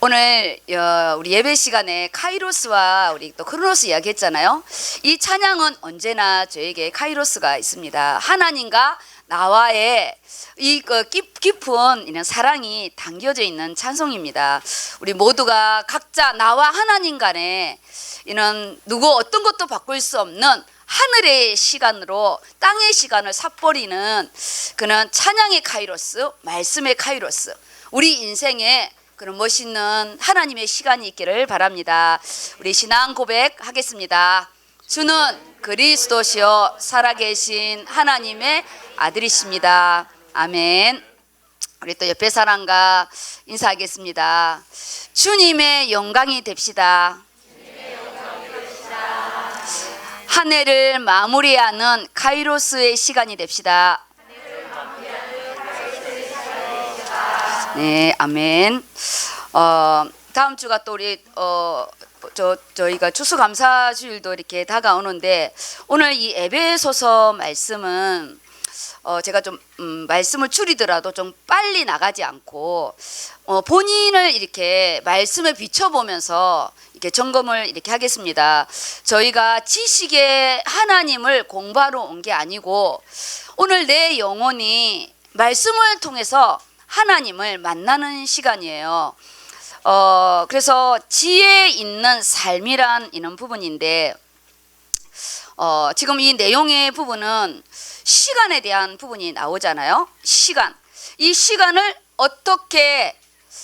오늘 우리 예배 시간에 카이로스와 우리 또 크로노스 이야기했잖아요. 이 찬양은 언제나 저에게 카이로스가 있습니다. 하나님과 나와의 이 깊은 이런 사랑이 담겨져 있는 찬송입니다. 우리 모두가 각자 나와 하나님 간에 이런 누구 어떤 것도 바꿀 수 없는 하늘의 시간으로 땅의 시간을 삽버리는 그런 찬양의 카이로스, 말씀의 카이로스, 우리 인생에 그런 멋있는 하나님의 시간이 있기를 바랍니다. 우리 신앙 고백하겠습니다. 주는 그리스도시요 살아계신 하나님의 아들이십니다. 아멘. 우리 또 옆에 사람과 인사하겠습니다. 주님의 영광이 됩시다. 한 해를 마무리하는 카이로스의 시간이 됩시다. 네, 아멘. 다음 주가 또 우리 저희가 추수감사주일도 이렇게 다가오는데, 오늘 이 에베소서 말씀은 제가 좀 말씀을 줄이더라도 좀 빨리 나가지 않고 본인을 이렇게 말씀에 비춰보면서 이렇게 점검을 이렇게 하겠습니다. 저희가 지식의 하나님을 공부하러 온 게 아니고, 오늘 내 영혼이 말씀을 통해서 하나님을 만나는 시간이에요. 그래서 지혜 있는 삶이란 이런 부분인데, 지금 이 내용의 부분은 시간에 대한 부분이 나오잖아요. 시간. 이 시간을 어떻게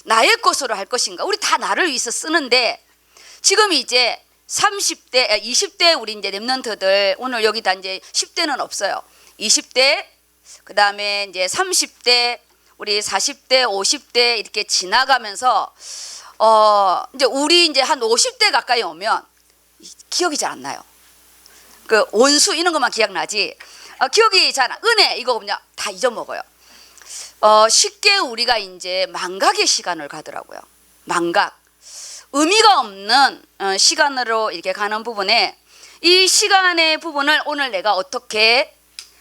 나의 것으로 할 것인가. 우리 다 나를 위해서 쓰는데, 지금 이제 30대, 20대 우리 이제 랩런트들, 오늘 여기 다 이제 10대는 없어요. 20대, 그 다음에 이제 30대, 우리 40대, 50대 이렇게 지나가면서 이제 우리 이제 한 50대 가까이 오면 기억이 잘 안 나요. 그 원수 이런 것만 기억나지. 기억이 잘 안, 은혜 이거 그냥 다 잊어먹어요. 쉽게 우리가 이제 망각의 시간을 가더라고요. 망각. 의미가 없는 시간으로 이렇게 가는 부분에, 이 시간의 부분을 오늘 내가 어떻게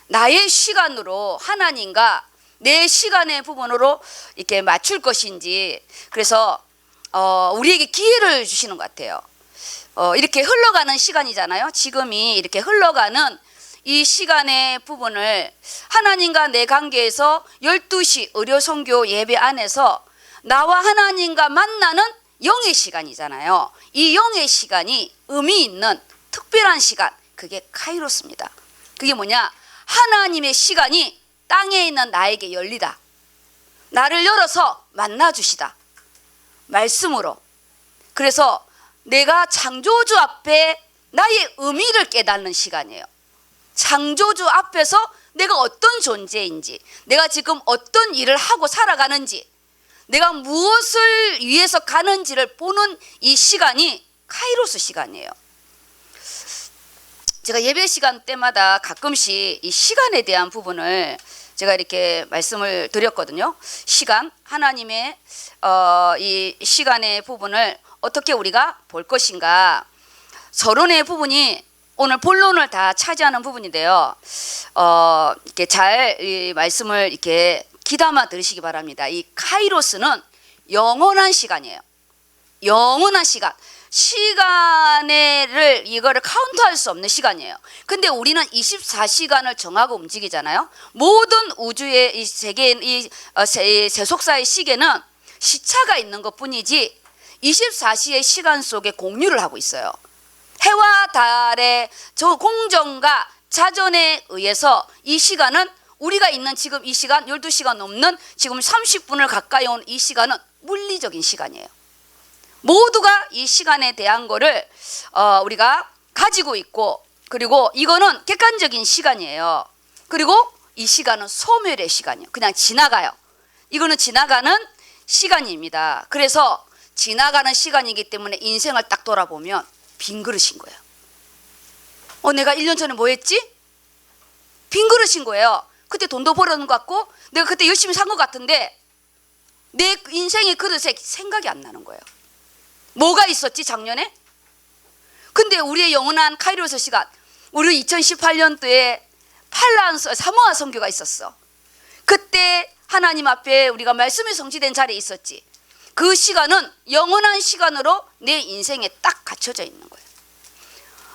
나의 시간으로 하나님과 내 시간의 부분으로 이렇게 맞출 것인지, 그래서 우리에게 기회를 주시는 것 같아요. 이렇게 흘러가는 시간이잖아요. 지금이 이렇게 흘러가는 이 시간의 부분을 하나님과 내 관계에서 12시 의료선교 예배 안에서 나와 하나님과 만나는 영의 시간이잖아요. 이 영의 시간이 의미 있는 특별한 시간, 그게 카이로스입니다. 그게 뭐냐? 하나님의 시간이 땅에 있는 나에게 열리다. 나를 열어서 만나주시다. 말씀으로. 그래서 내가 창조주 앞에 나의 의미를 깨닫는 시간이에요. 창조주 앞에서 내가 어떤 존재인지, 내가 지금 어떤 일을 하고 살아가는지, 내가 무엇을 위해서 가는지를 보는 이 시간이 카이로스 시간이에요. 제가 예배 시간 때마다 가끔씩 이 시간에 대한 부분을 제가 이렇게 말씀을 드렸거든요. 시간, 하나님의 이 시간의 부분을 어떻게 우리가 볼 것인가. 서론의 부분이 오늘 본론을 다 차지하는 부분인데요. 이렇게 잘 이 말씀을 이렇게 귀담아 들으시기 바랍니다. 이 카이로스는 영원한 시간이에요. 영원한 시간. 시간을 이거를 카운트할 수 없는 시간이에요. 근데 우리는 24시간을 정하고 움직이잖아요. 모든 우주의 이 세계, 이 세속사의 시계는 시차가 있는 것뿐이지 24시의 시간 속에 공유를 하고 있어요. 해와 달의 저 공정과 자전에 의해서 이 시간은, 우리가 있는 지금 이 시간 12시간 넘는 지금 30분을 가까이 온 이 시간은 물리적인 시간이에요. 모두가 이 시간에 대한 거를 우리가 가지고 있고, 그리고 이거는 객관적인 시간이에요. 그리고 이 시간은 소멸의 시간이에요. 그냥 지나가요. 이거는 지나가는 시간입니다. 그래서 지나가는 시간이기 때문에 인생을 딱 돌아보면 빈 그릇인 거예요. 내가 1년 전에 뭐 했지? 빈 그릇인 거예요. 그때 돈도 벌었는 것 같고, 내가 그때 열심히 산 것 같은데 내 인생의 그릇에 생각이 안 나는 거예요. 뭐가 있었지 작년에? 근데 우리의 영원한 카이로스 시간, 우리 2018년도에 사모아 선교가 있었어. 그때 하나님 앞에 우리가 말씀이 성취된 자리에 있었지. 그 시간은 영원한 시간으로 내 인생에 딱 갖춰져 있는 거예요.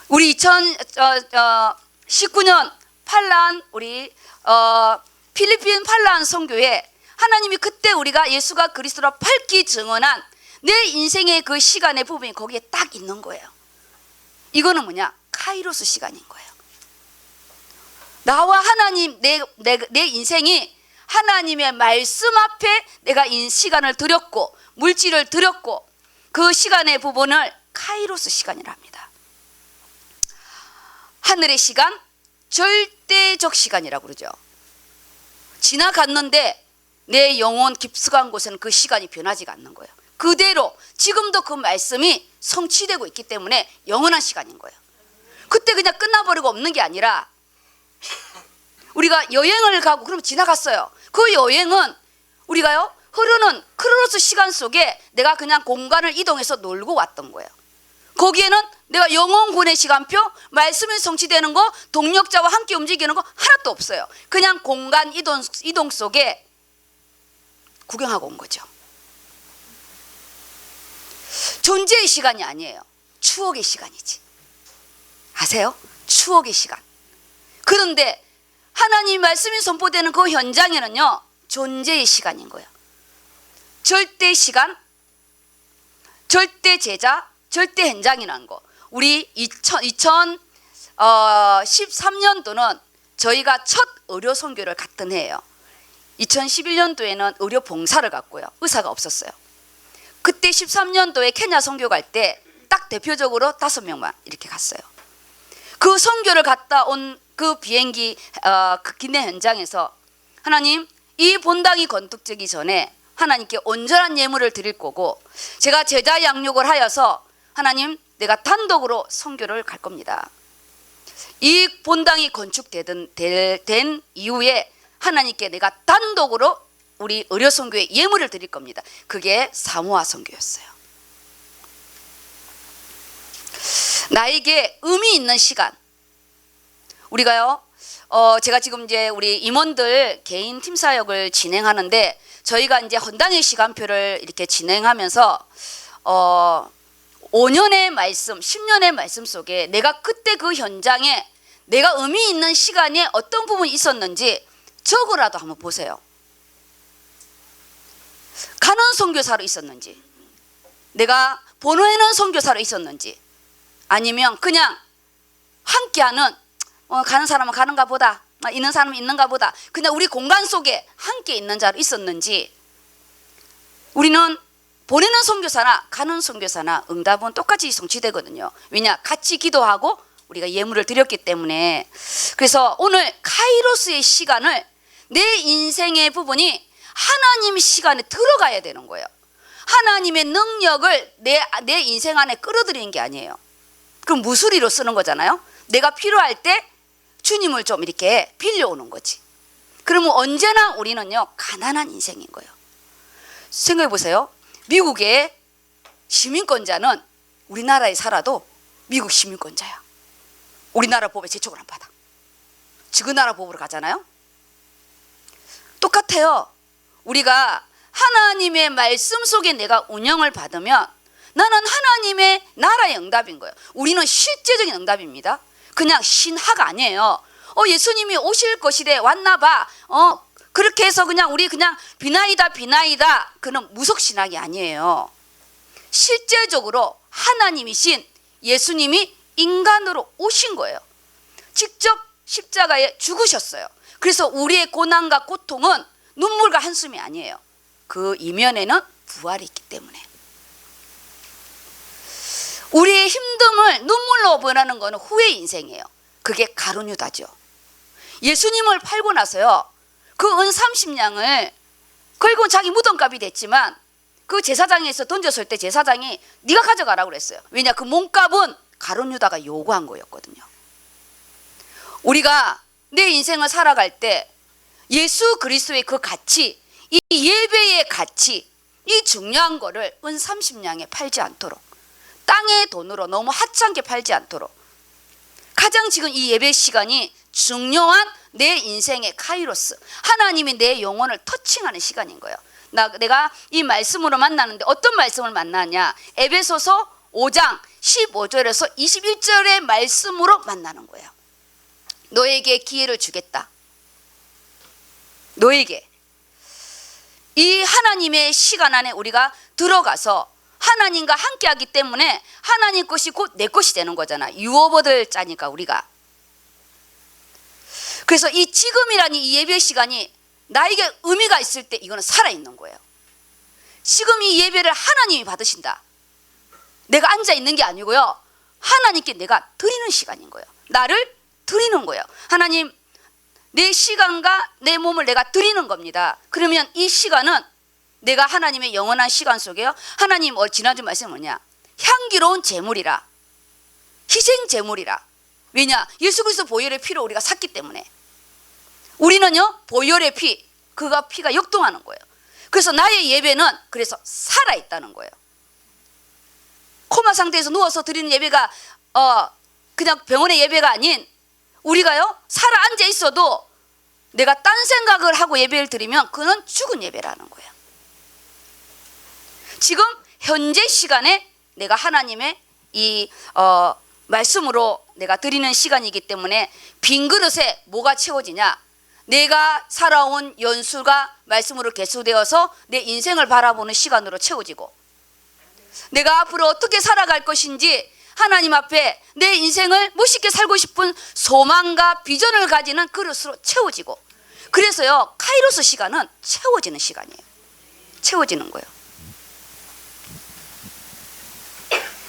우리 2019년 팔란 우리 필리핀 팔란 선교회 하나님이 그때 우리가 예수가 그리스도라 밝히 증언한 내 인생의 그 시간의 부분이 거기에 딱 있는 거예요. 이거는 뭐냐? 카이로스 시간인 거예요. 나와 하나님 내 인생이 하나님의 말씀 앞에 내가 이 시간을 드렸고 물질을 드렸고 그 시간의 부분을 카이로스 시간이라 합니다. 하늘의 시간, 절대적 시간이라고 그러죠. 지나갔는데 내 영혼 깊숙한 곳에는 그 시간이 변하지가 않는 거예요. 그대로 지금도 그 말씀이 성취되고 있기 때문에 영원한 시간인 거예요. 그때 그냥 끝나버리고 없는 게 아니라 우리가 여행을 가고 그럼 지나갔어요. 그 여행은 우리가요 흐르는 크로노스 시간 속에 내가 그냥 공간을 이동해서 놀고 왔던 거예요. 거기에는 내가 영혼군의 시간표, 말씀이 성취되는 거, 동력자와 함께 움직이는 거 하나도 없어요. 그냥 공간 이동 속에 구경하고 온 거죠. 존재의 시간이 아니에요. 추억의 시간이지. 아세요? 추억의 시간. 그런데 하나님 말씀이 선포되는 그 현장에는요 존재의 시간인 거예요. 절대 시간, 절대 제자, 절대 현장이라는 거. 우리 2013년도는 저희가 첫 의료 선교를 갔던 해예요. 2011년도에는 의료 봉사를 갔고요. 의사가 없었어요. 그때 13년도에 케냐 선교 갈 때 딱 대표적으로 5명만 이렇게 갔어요. 그 선교를 갔다 온 그 비행기 그 기내 현장에서 하나님 이 본당이 건축되기 전에 하나님께 온전한 예물을 드릴 거고 제가 제자 양육을 하여서 하나님 내가 단독으로 선교를 갈 겁니다. 이 본당이 건축된 이후에 하나님께 내가 단독으로 우리 의료 선교에 예물을 드릴 겁니다. 그게 사모아 선교였어요. 나에게 의미 있는 시간. 우리가요, 제가 지금 이제 우리 임원들 개인 팀 사역을 진행하는데 저희가 이제 헌당의 시간표를 이렇게 진행하면서 5년의 말씀, 10년의 말씀 속에 내가 그때 그 현장에 내가 의미 있는 시간에 어떤 부분이 있었는지 적으라도 한번 보세요. 가는 선교사로 있었는지, 내가 보내는 선교사로 있었는지, 아니면 그냥 함께하는 가는 사람은 가는가 보다, 있는 사람은 있는가 보다, 그냥 우리 공간 속에 함께 있는 자로 있었는지. 우리는 보내는 선교사나 가는 선교사나 응답은 똑같이 성취되거든요. 왜냐? 같이 기도하고 우리가 예물을 드렸기 때문에. 그래서 오늘 카이로스의 시간을 내 인생의 부분이 하나님 시간에 들어가야 되는 거예요. 하나님의 능력을 내 인생 안에 끌어들이는 게 아니에요. 그럼 무수리로 쓰는 거잖아요. 내가 필요할 때 주님을 좀 이렇게 빌려오는 거지. 그러면 언제나 우리는요 가난한 인생인 거예요. 생각해 보세요. 미국의 시민권자는 우리나라에 살아도 미국 시민권자야. 우리나라 법에 제촉을 안 받아. 그 나라 법으로 가잖아요. 똑같아요. 우리가 하나님의 말씀 속에 내가 운영을 받으면 나는 하나님의 나라의 응답인 거예요. 우리는 실제적인 응답입니다. 그냥 신화가 아니에요. 예수님이 오실 것이래 왔나 봐. 그렇게 해서 그냥 우리 그냥 비나이다 그는 무속신학이 아니에요. 실제적으로 하나님이신 예수님이 인간으로 오신 거예요. 직접 십자가에 죽으셨어요. 그래서 우리의 고난과 고통은 눈물과 한숨이 아니에요. 그 이면에는 부활이 있기 때문에. 우리의 힘듦을 눈물로 보내는 것은 후의 인생이에요. 그게 가룟유다죠. 예수님을 팔고 나서요 그 은 30냥을 결국은 자기 무덤값이 됐지만 그 제사장에서 던졌을 때 제사장이 네가 가져가라고 그랬어요. 왜냐? 그 몸값은 가룟유다가 요구한 거였거든요. 우리가 내 인생을 살아갈 때 예수 그리스도의 그 가치, 이 예배의 가치, 이 중요한 거를 은 30냥에 팔지 않도록, 땅의 돈으로 너무 하찮게 팔지 않도록, 가장 지금 이 예배 시간이 중요한 내 인생의 카이로스, 하나님이 내 영혼을 터칭하는 시간인 거예요. 내가 이 말씀으로 만나는데 어떤 말씀을 만나냐? 에베소서 5장 15절에서 21절의 말씀으로 만나는 거예요. 너에게 기회를 주겠다. 너에게. 이 하나님의 시간 안에 우리가 들어가서 하나님과 함께하기 때문에 하나님 것이 곧 내 것이 되는 거잖아. 유업얻을 자니까 우리가. 그래서 이 지금이라는 이 예배 시간이 나에게 의미가 있을 때 이거는 살아있는 거예요. 지금 이 예배를 하나님이 받으신다. 내가 앉아있는 게 아니고요. 하나님께 내가 드리는 시간인 거예요. 나를 드리는 거예요. 하나님, 내 시간과 내 몸을 내가 드리는 겁니다. 그러면 이 시간은 내가 하나님의 영원한 시간 속에요. 하나님 지난주 말씀은 뭐냐? 향기로운 제물이라. 희생 제물이라. 왜냐? 예수 그리스도 보혈의 피로 우리가 샀기 때문에. 우리는요, 보혈의 피, 그가 피가 역동하는 거예요. 그래서 나의 예배는 그래서 살아있다는 거예요. 코마 상태에서 누워서 드리는 예배가 그냥 병원의 예배가 아닌, 우리가요 살아 앉아 있어도 내가 딴 생각을 하고 예배를 드리면 그는 죽은 예배라는 거예요. 지금 현재 시간에 내가 하나님의 이 말씀으로 내가 드리는 시간이기 때문에 빈 그릇에 뭐가 채워지냐? 내가 살아온 연수가 말씀으로 개수되어서 내 인생을 바라보는 시간으로 채워지고, 내가 앞으로 어떻게 살아갈 것인지 하나님 앞에 내 인생을 멋있게 살고 싶은 소망과 비전을 가지는 그릇으로 채워지고, 그래서요 카이로스 시간은 채워지는 시간이에요. 채워지는 거예요.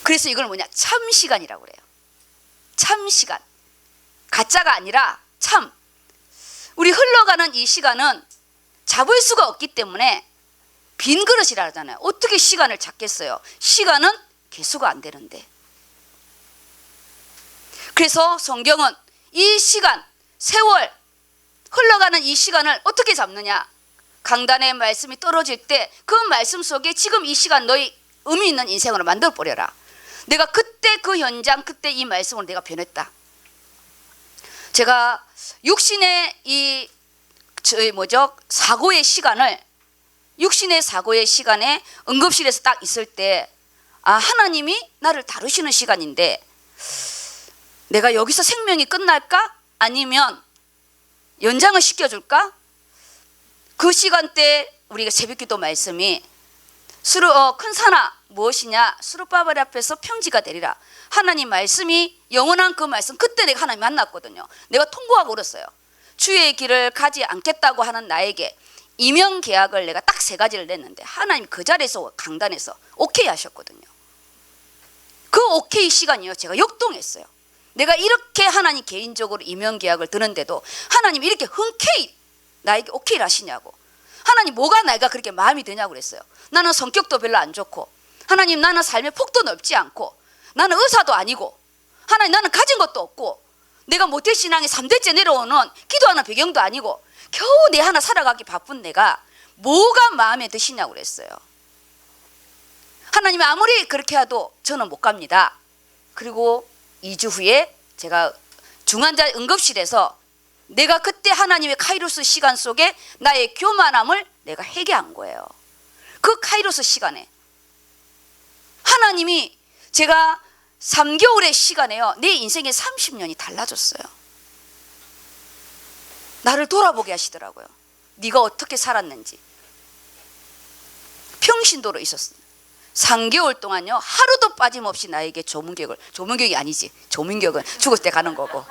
그래서 이걸 뭐냐? 참 시간이라고 그래요. 참 시간. 가짜가 아니라 참. 우리 흘러가는 이 시간은 잡을 수가 없기 때문에 빈 그릇이라 하잖아요. 어떻게 시간을 잡겠어요? 시간은 개수가 안 되는데. 그래서 성경은 이 시간, 세월, 흘러가는 이 시간을 어떻게 잡느냐? 강단의 말씀이 떨어질 때 그 말씀 속에 지금 이 시간 너희 의미 있는 인생으로 만들어 버려라. 내가 그때 그 현장, 그때 이 말씀으로 내가 변했다. 제가 육신의 사고의 시간을, 육신의 사고의 시간에 응급실에서 딱 있을 때, 하나님이 나를 다루시는 시간인데 내가 여기서 생명이 끝날까? 아니면 연장을 시켜줄까? 그 시간대 우리가 새벽기도 말씀이 큰 산아 무엇이냐? 수르바벨 앞에서 평지가 되리라. 하나님 말씀이 영원한 그 말씀, 그때 내가 하나님 만났거든요. 내가 통곡하고 울었어요. 주의 길을 가지 않겠다고 하는 나에게 이명 계약을 내가 딱 3가지를 냈는데 하나님 그 자리에서 강단에서 오케이 하셨거든요. 그 오케이 시간이요, 제가 역동했어요. 내가 이렇게 하나님 개인적으로 이명 계약을 드는데도 하나님 이렇게 흔쾌히 나에게 오케이를 하시냐고. 하나님 뭐가 내가 그렇게 마음이 드냐고 그랬어요. 나는 성격도 별로 안 좋고, 하나님 나는 삶의 폭도 넓지 않고, 나는 의사도 아니고, 하나님 나는 가진 것도 없고, 내가 모태신앙이 3대째 내려오는 기도하는 배경도 아니고, 겨우 내 하나 살아가기 바쁜 내가 뭐가 마음에 드시냐고 그랬어요. 하나님이 아무리 그렇게 해도 저는 못 갑니다. 그리고 2주 후에 제가 중환자 응급실에서 내가 그때 하나님의 카이로스 시간 속에 나의 교만함을 내가 회개한 거예요. 그 카이로스 시간에 하나님이 제가 3개월의 시간에요, 내 인생의 30년이 달라졌어요. 나를 돌아보게 하시더라고요. 네가 어떻게 살았는지. 평신도로 있었어요. 3개월 동안요 하루도 빠짐없이 나에게 조문격이 아니지, 조문격은 죽을 때 가는 거고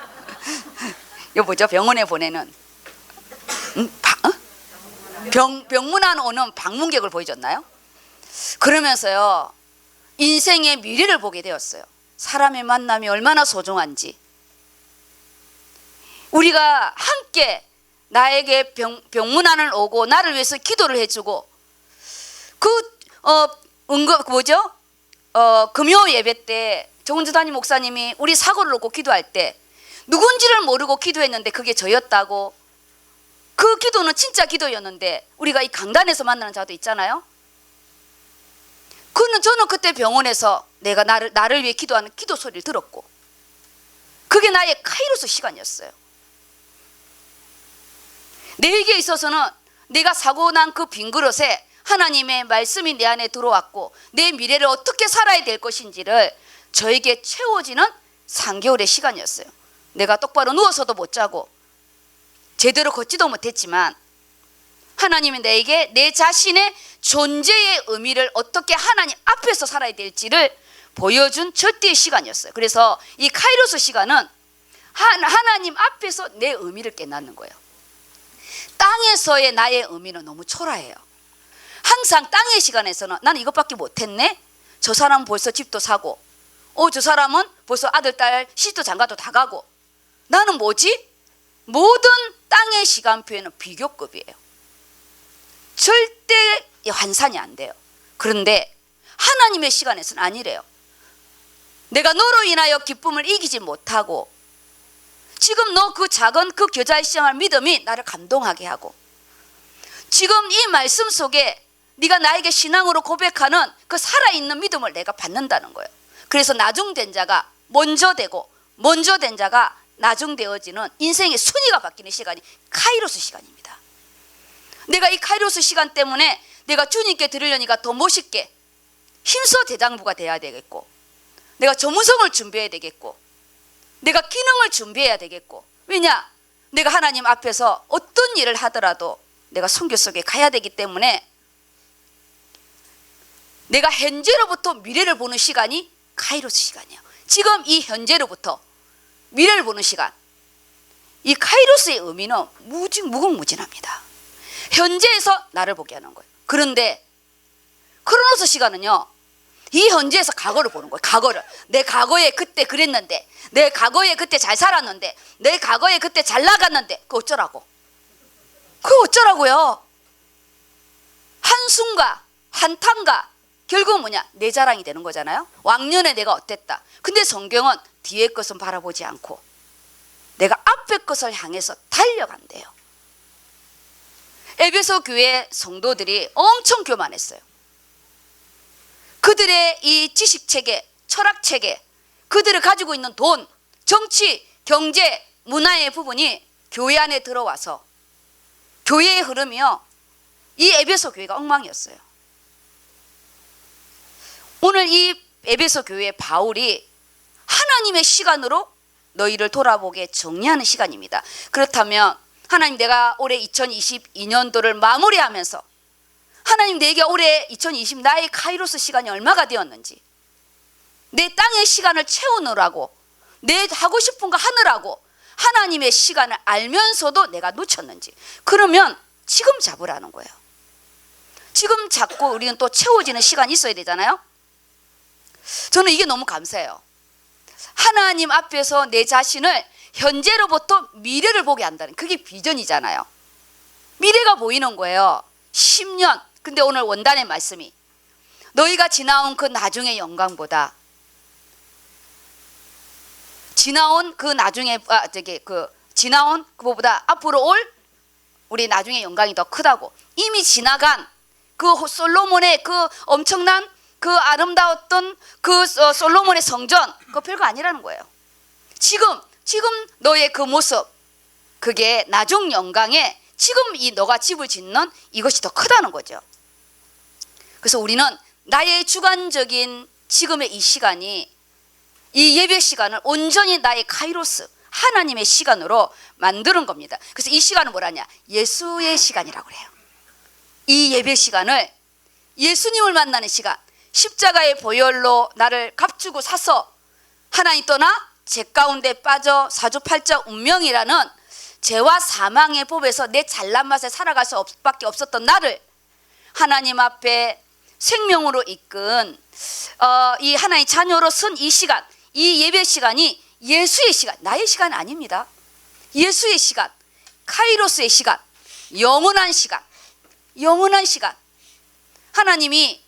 이거 뭐죠? 병원에 보내는 병문안 오는 방문객을 보여줬나요? 그러면서요 인생의 미래를 보게 되었어요. 사람의 만남이 얼마나 소중한지, 우리가 함께 나에게 병문안을 오고 나를 위해서 기도를 해주고, 금요 예배 때 정은주 담임 목사님이 우리 사고를 놓고 기도할 때 누군지를 모르고 기도했는데 그게 저였다고. 그 기도는 진짜 기도였는데 우리가 이 강단에서 만나는 자도 있잖아요. 저는 그때 병원에서 내가 나를 위해 기도하는 기도 소리를 들었고, 그게 나의 카이로스 시간이었어요. 내게 있어서는 내가 사고 난 그 빈 그릇에 하나님의 말씀이 내 안에 들어왔고 내 미래를 어떻게 살아야 될 것인지를 저에게 채워지는 3개월의 시간이었어요. 내가 똑바로 누워서도 못 자고 제대로 걷지도 못했지만 하나님이 내게 내 자신의 존재의 의미를 어떻게 하나님 앞에서 살아야 될지를 보여준 절대의 시간이었어요. 그래서 이 카이로스 시간은 하나님 앞에서 내 의미를 깨닫는 거예요. 땅에서의 나의 의미는 너무 초라해요. 항상 땅의 시간에서는 나는 이것밖에 못했네. 저 사람은 벌써 집도 사고 저 사람은 벌써 아들, 딸, 시집도 장가도 다 가고 나는 뭐지? 모든 땅의 시간표에는 비교급이에요. 절대 환산이 안 돼요. 그런데 하나님의 시간에서는 아니래요. 내가 너로 인하여 기쁨을 이기지 못하고 지금 너 그 작은 그 겨자의 시장할 믿음이 나를 감동하게 하고 지금 이 말씀 속에 네가 나에게 신앙으로 고백하는 그 살아있는 믿음을 내가 받는다는 거예요. 그래서 나중된 자가 먼저 되고 먼저 된 자가 나중되어지는 인생의 순위가 바뀌는 시간이 카이로스 시간입니다. 내가 이 카이로스 시간 때문에 내가 주님께 드리려니까 더 멋있게 힘써 대장부가 돼야 되겠고 내가 전문성을 준비해야 되겠고 내가 기능을 준비해야 되겠고 왜냐? 내가 하나님 앞에서 어떤 일을 하더라도 내가 선교 속에 가야 되기 때문에 내가 현재로부터 미래를 보는 시간이 카이로스 시간이에요. 지금 이 현재로부터 미래를 보는 시간, 이 카이로스의 의미는 무궁무진합니다. 현재에서 나를 보게 하는 거예요. 그런데 크로노스 시간은요, 이 현재에서 과거를 보는 거예요. 과거를. 내 과거에 그때 그랬는데, 내 과거에 그때 잘 살았는데, 내 과거에 그때 잘 나갔는데 그거 어쩌라고? 그거 어쩌라고요? 한순간 한탄과 결국은 뭐냐? 내 자랑이 되는 거잖아요. 왕년에 내가 어땠다. 근데 성경은 뒤의 것은 바라보지 않고 내가 앞의 것을 향해서 달려간대요. 에베소 교회 성도들이 엄청 교만했어요. 그들의 이 지식체계, 철학체계, 그들을 가지고 있는 돈, 정치, 경제, 문화의 부분이 교회 안에 들어와서 교회의 흐름이요, 이 에베소 교회가 엉망이었어요. 오늘 이 에베소 교회 바울이 하나님의 시간으로 너희를 돌아보게 정리하는 시간입니다. 그렇다면 하나님, 내가 올해 2022년도를 마무리하면서 하나님, 내게 올해 2020 나의 카이로스 시간이 얼마가 되었는지, 내 땅의 시간을 채우느라고 내 하고 싶은 거 하느라고 하나님의 시간을 알면서도 내가 놓쳤는지, 그러면 지금 잡으라는 거예요. 지금 잡고 우리는 또 채워지는 시간이 있어야 되잖아요. 저는 이게 너무 감사해요. 하나님 앞에서 내 자신을 현재로부터 미래를 보게 한다는, 그게 비전이잖아요. 미래가 보이는 거예요. 10년. 근데 오늘 원단의 말씀이 너희가 지나온 그 나중의 영광보다, 지나온 그 나중에 지나온 그거보다 앞으로 올 우리 나중의 영광이 더 크다고. 이미 지나간 그 솔로몬의 그 엄청난 그 아름다웠던 그 솔로몬의 성전, 그거 별거 아니라는 거예요. 지금 너의 그 모습, 그게 나중 영광에 지금 이 너가 집을 짓는 이것이 더 크다는 거죠. 그래서 우리는 나의 주관적인 지금의 이 시간이, 이 예배 시간을 온전히 나의 카이로스, 하나님의 시간으로 만드는 겁니다. 그래서 이 시간은 뭐라냐? 예수의 시간이라고 그래요. 이 예배 시간을 예수님을 만나는 시간, 십자가의 보혈로 나를 값주고 사서 하나님 떠나 죄 가운데 빠져 사주팔자 운명이라는 죄와 사망의 법에서 내 잘난 맛에 살아갈 수밖에 없었던 나를 하나님 앞에 생명으로 이끈 이 하나님 자녀로 쓴 이 시간, 이 예배 시간이 예수의 시간, 나의 시간이 아닙니다. 예수의 시간, 카이로스의 시간, 영원한 시간, 영원한 시간. 하나님이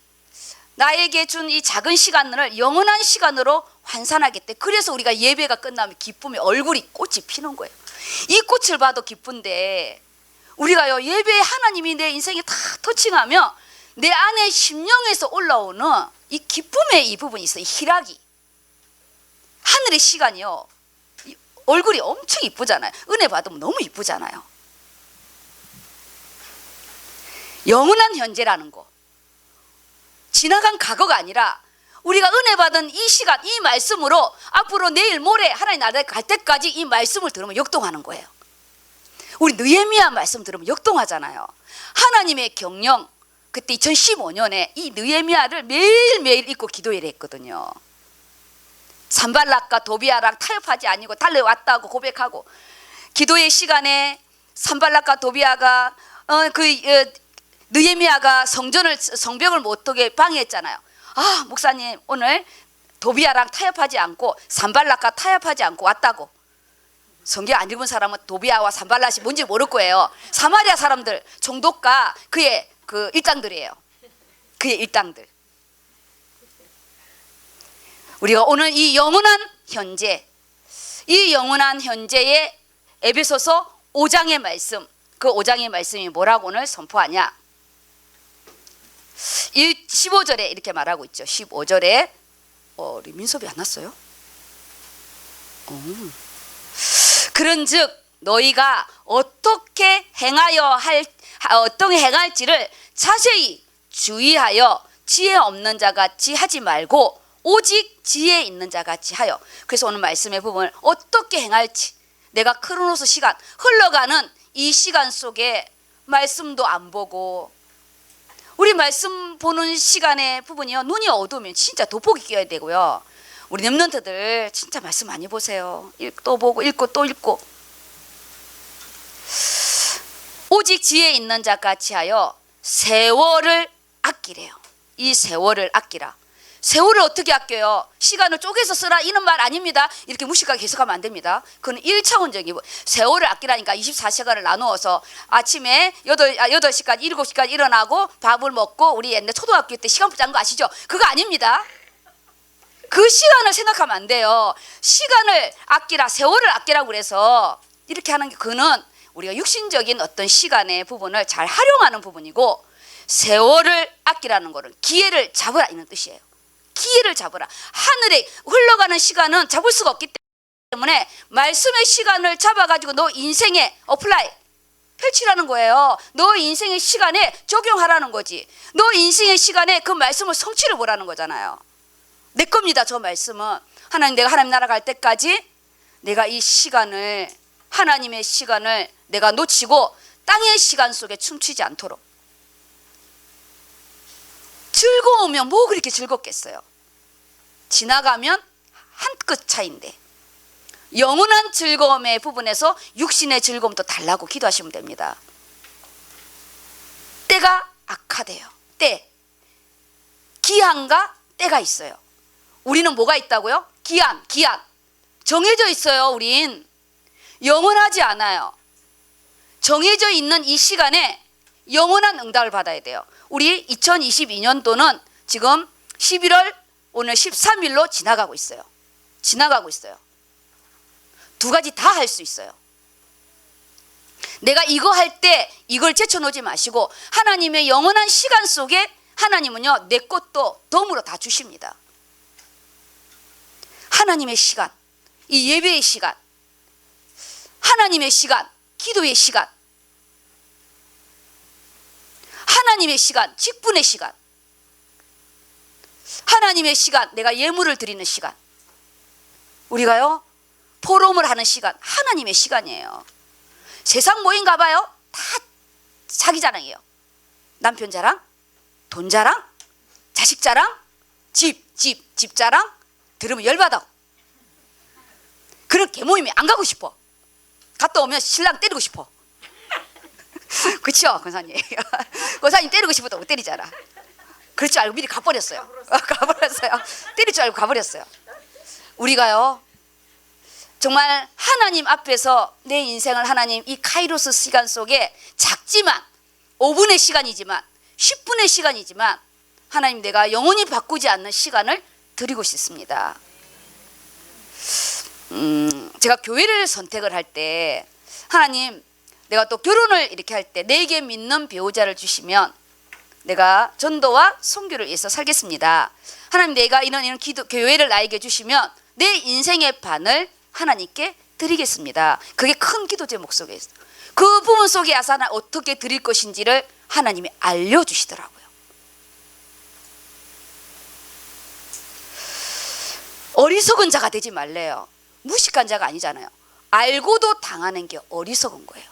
나에게 준 이 작은 시간을 영원한 시간으로 환산하겠대. 그래서 우리가 예배가 끝나면 기쁨의 얼굴이 꽃이 피는 거예요. 이 꽃을 봐도 기쁜데 우리가요, 예배에 하나님이 내 인생에 다 터칭하며 내 안에 심령에서 올라오는 이 기쁨의 이 부분이 있어요. 이 희락이. 하늘의 시간이요, 얼굴이 엄청 이쁘잖아요. 은혜 받으면 너무 이쁘잖아요. 영원한 현재라는 거, 지나간 과거가 아니라 우리가 은혜 받은 이 시간, 이 말씀으로 앞으로 내일 모레 하나님 나라에 갈 때까지 이 말씀을 들으면 역동하는 거예요. 우리 느헤미야 말씀 들으면 역동하잖아요. 하나님의 경영, 그때 2015년에 이 느헤미야를 매일매일 읽고 기도를 했거든요. 산발락과 도비아랑 타협하지 아니고 달려왔다고 고백하고, 기도의 시간에 산발락과 도비아가 느헤미야가 성벽을 못 오게 방해했잖아요. 아, 목사님 오늘 도비아랑 타협하지 않고 산발락과 타협하지 않고 왔다고. 성경 안 읽은 사람은 도비아와 산발락이 뭔지 모를 거예요. 사마리아 사람들 총독과 그의 그 일당들이에요. 그의 일당들. 우리가 오늘 이 영원한 현재, 이 영원한 현재의 에베소서 5장의 말씀, 그 5장의 말씀이 뭐라고 오늘 선포하냐? 15절에 이렇게 말하고 있죠. 15절에 우리 민섭이 안 왔어요? 그런즉 너희가 어떻게 행할지를 자세히 주의하여 지혜 없는 자 같이 하지 말고 오직 지혜 있는 자 같이 하여. 그래서 오늘 말씀의 부분을 어떻게 행할지, 내가 크로노스 시간, 흘러가는 이 시간 속에 말씀도 안 보고, 우리 말씀 보는 시간의 부분이요, 눈이 어두우면 진짜 돋보기 끼워야 되고요. 우리 렘넌트들 진짜 말씀 많이 보세요. 또 보고 읽고 또 읽고. 오직 지혜 있는 자 같이 하여 세월을 아끼래요. 이 세월을 아끼라. 세월을 어떻게 아껴요? 시간을 쪼개서 쓰라 이런 말 아닙니다. 이렇게 무식하게 해석하면 안 됩니다. 그건 1차원적이고, 세월을 아끼라니까 24시간을 나누어서 아침에 8시까지 7시까지 일어나고 밥을 먹고, 우리 옛날 초등학교 때 시간표 짠 거 아시죠? 그거 아닙니다. 그 시간을 생각하면 안 돼요. 시간을 아끼라, 세월을 아끼라고 그래서 이렇게 하는 게, 그는 우리가 육신적인 어떤 시간의 부분을 잘 활용하는 부분이고, 세월을 아끼라는 거는 기회를 잡으라 이런 뜻이에요. 기회를 잡으라. 하늘에 흘러가는 시간은 잡을 수가 없기 때문에 말씀의 시간을 잡아가지고 너 인생에 어플라이 펼치라는 거예요. 너 인생의 시간에 적용하라는 거지. 너 인생의 시간에 그 말씀을 성취를 보라는 거잖아요. 내 겁니다. 저 말씀은 내가 하나님 나라 갈 때까지 내가 이 시간을, 하나님의 시간을 내가 놓치고 땅의 시간 속에 춤추지 않도록. 즐거우면 뭐 그렇게 즐겁겠어요. 지나가면 한 끗 차이인데, 영원한 즐거움의 부분에서 육신의 즐거움도 달라고 기도하시면 됩니다. 때가 악하대요. 때, 기한과 때가 있어요. 우리는 뭐가 있다고요? 기한 정해져 있어요. 우린 영원하지 않아요. 정해져 있는 이 시간에 영원한 응답을 받아야 돼요. 우리 2022년도는 지금 11월 오늘 13일로 지나가고 있어요. 두 가지 다 할 수 있어요. 내가 이거 할 때 이걸 제쳐놓지 마시고, 하나님의 영원한 시간 속에 하나님은요, 내 것도 덤으로 다 주십니다. 하나님의 시간, 이 예배의 시간, 하나님의 시간, 기도의 시간, 하나님의 시간, 직분의 시간, 하나님의 시간, 내가 예물을 드리는 시간, 우리가요 포럼을 하는 시간, 하나님의 시간이에요. 세상 모임 가봐요, 다 자기 자랑이에요. 남편 자랑, 돈 자랑, 자식 자랑, 집 자랑. 들으면 열받아. 그런 개모임에 안 가고 싶어. 갔다 오면 신랑 때리고 싶어. 그렇죠, 권사님? 권사님 때리고 싶어도 못 때리잖아. 그럴 줄 알고 미리 가버렸어요. 때릴 줄 알고 가버렸어요. 우리가요 정말 하나님 앞에서 내 인생을, 하나님 이 카이로스 시간 속에 작지만 5분의 시간이지만 10분의 시간이지만 하나님, 내가 영원히 바꾸지 않는 시간을 드리고 싶습니다. 제가 교회를 선택을 할 때, 하나님 내가 또 결혼을 이렇게 할 때 내게 믿는 배우자를 주시면 내가 전도와 선교를 위해서 살겠습니다. 하나님, 내가 이런 교회를 나에게 주시면 내 인생의 반을 하나님께 드리겠습니다. 그게 큰 기도 제목 속에 있어요. 그 부분 속에 아사나 어떻게 드릴 것인지를 하나님이 알려주시더라고요. 어리석은 자가 되지 말래요. 무식한 자가 아니잖아요. 알고도 당하는 게 어리석은 거예요.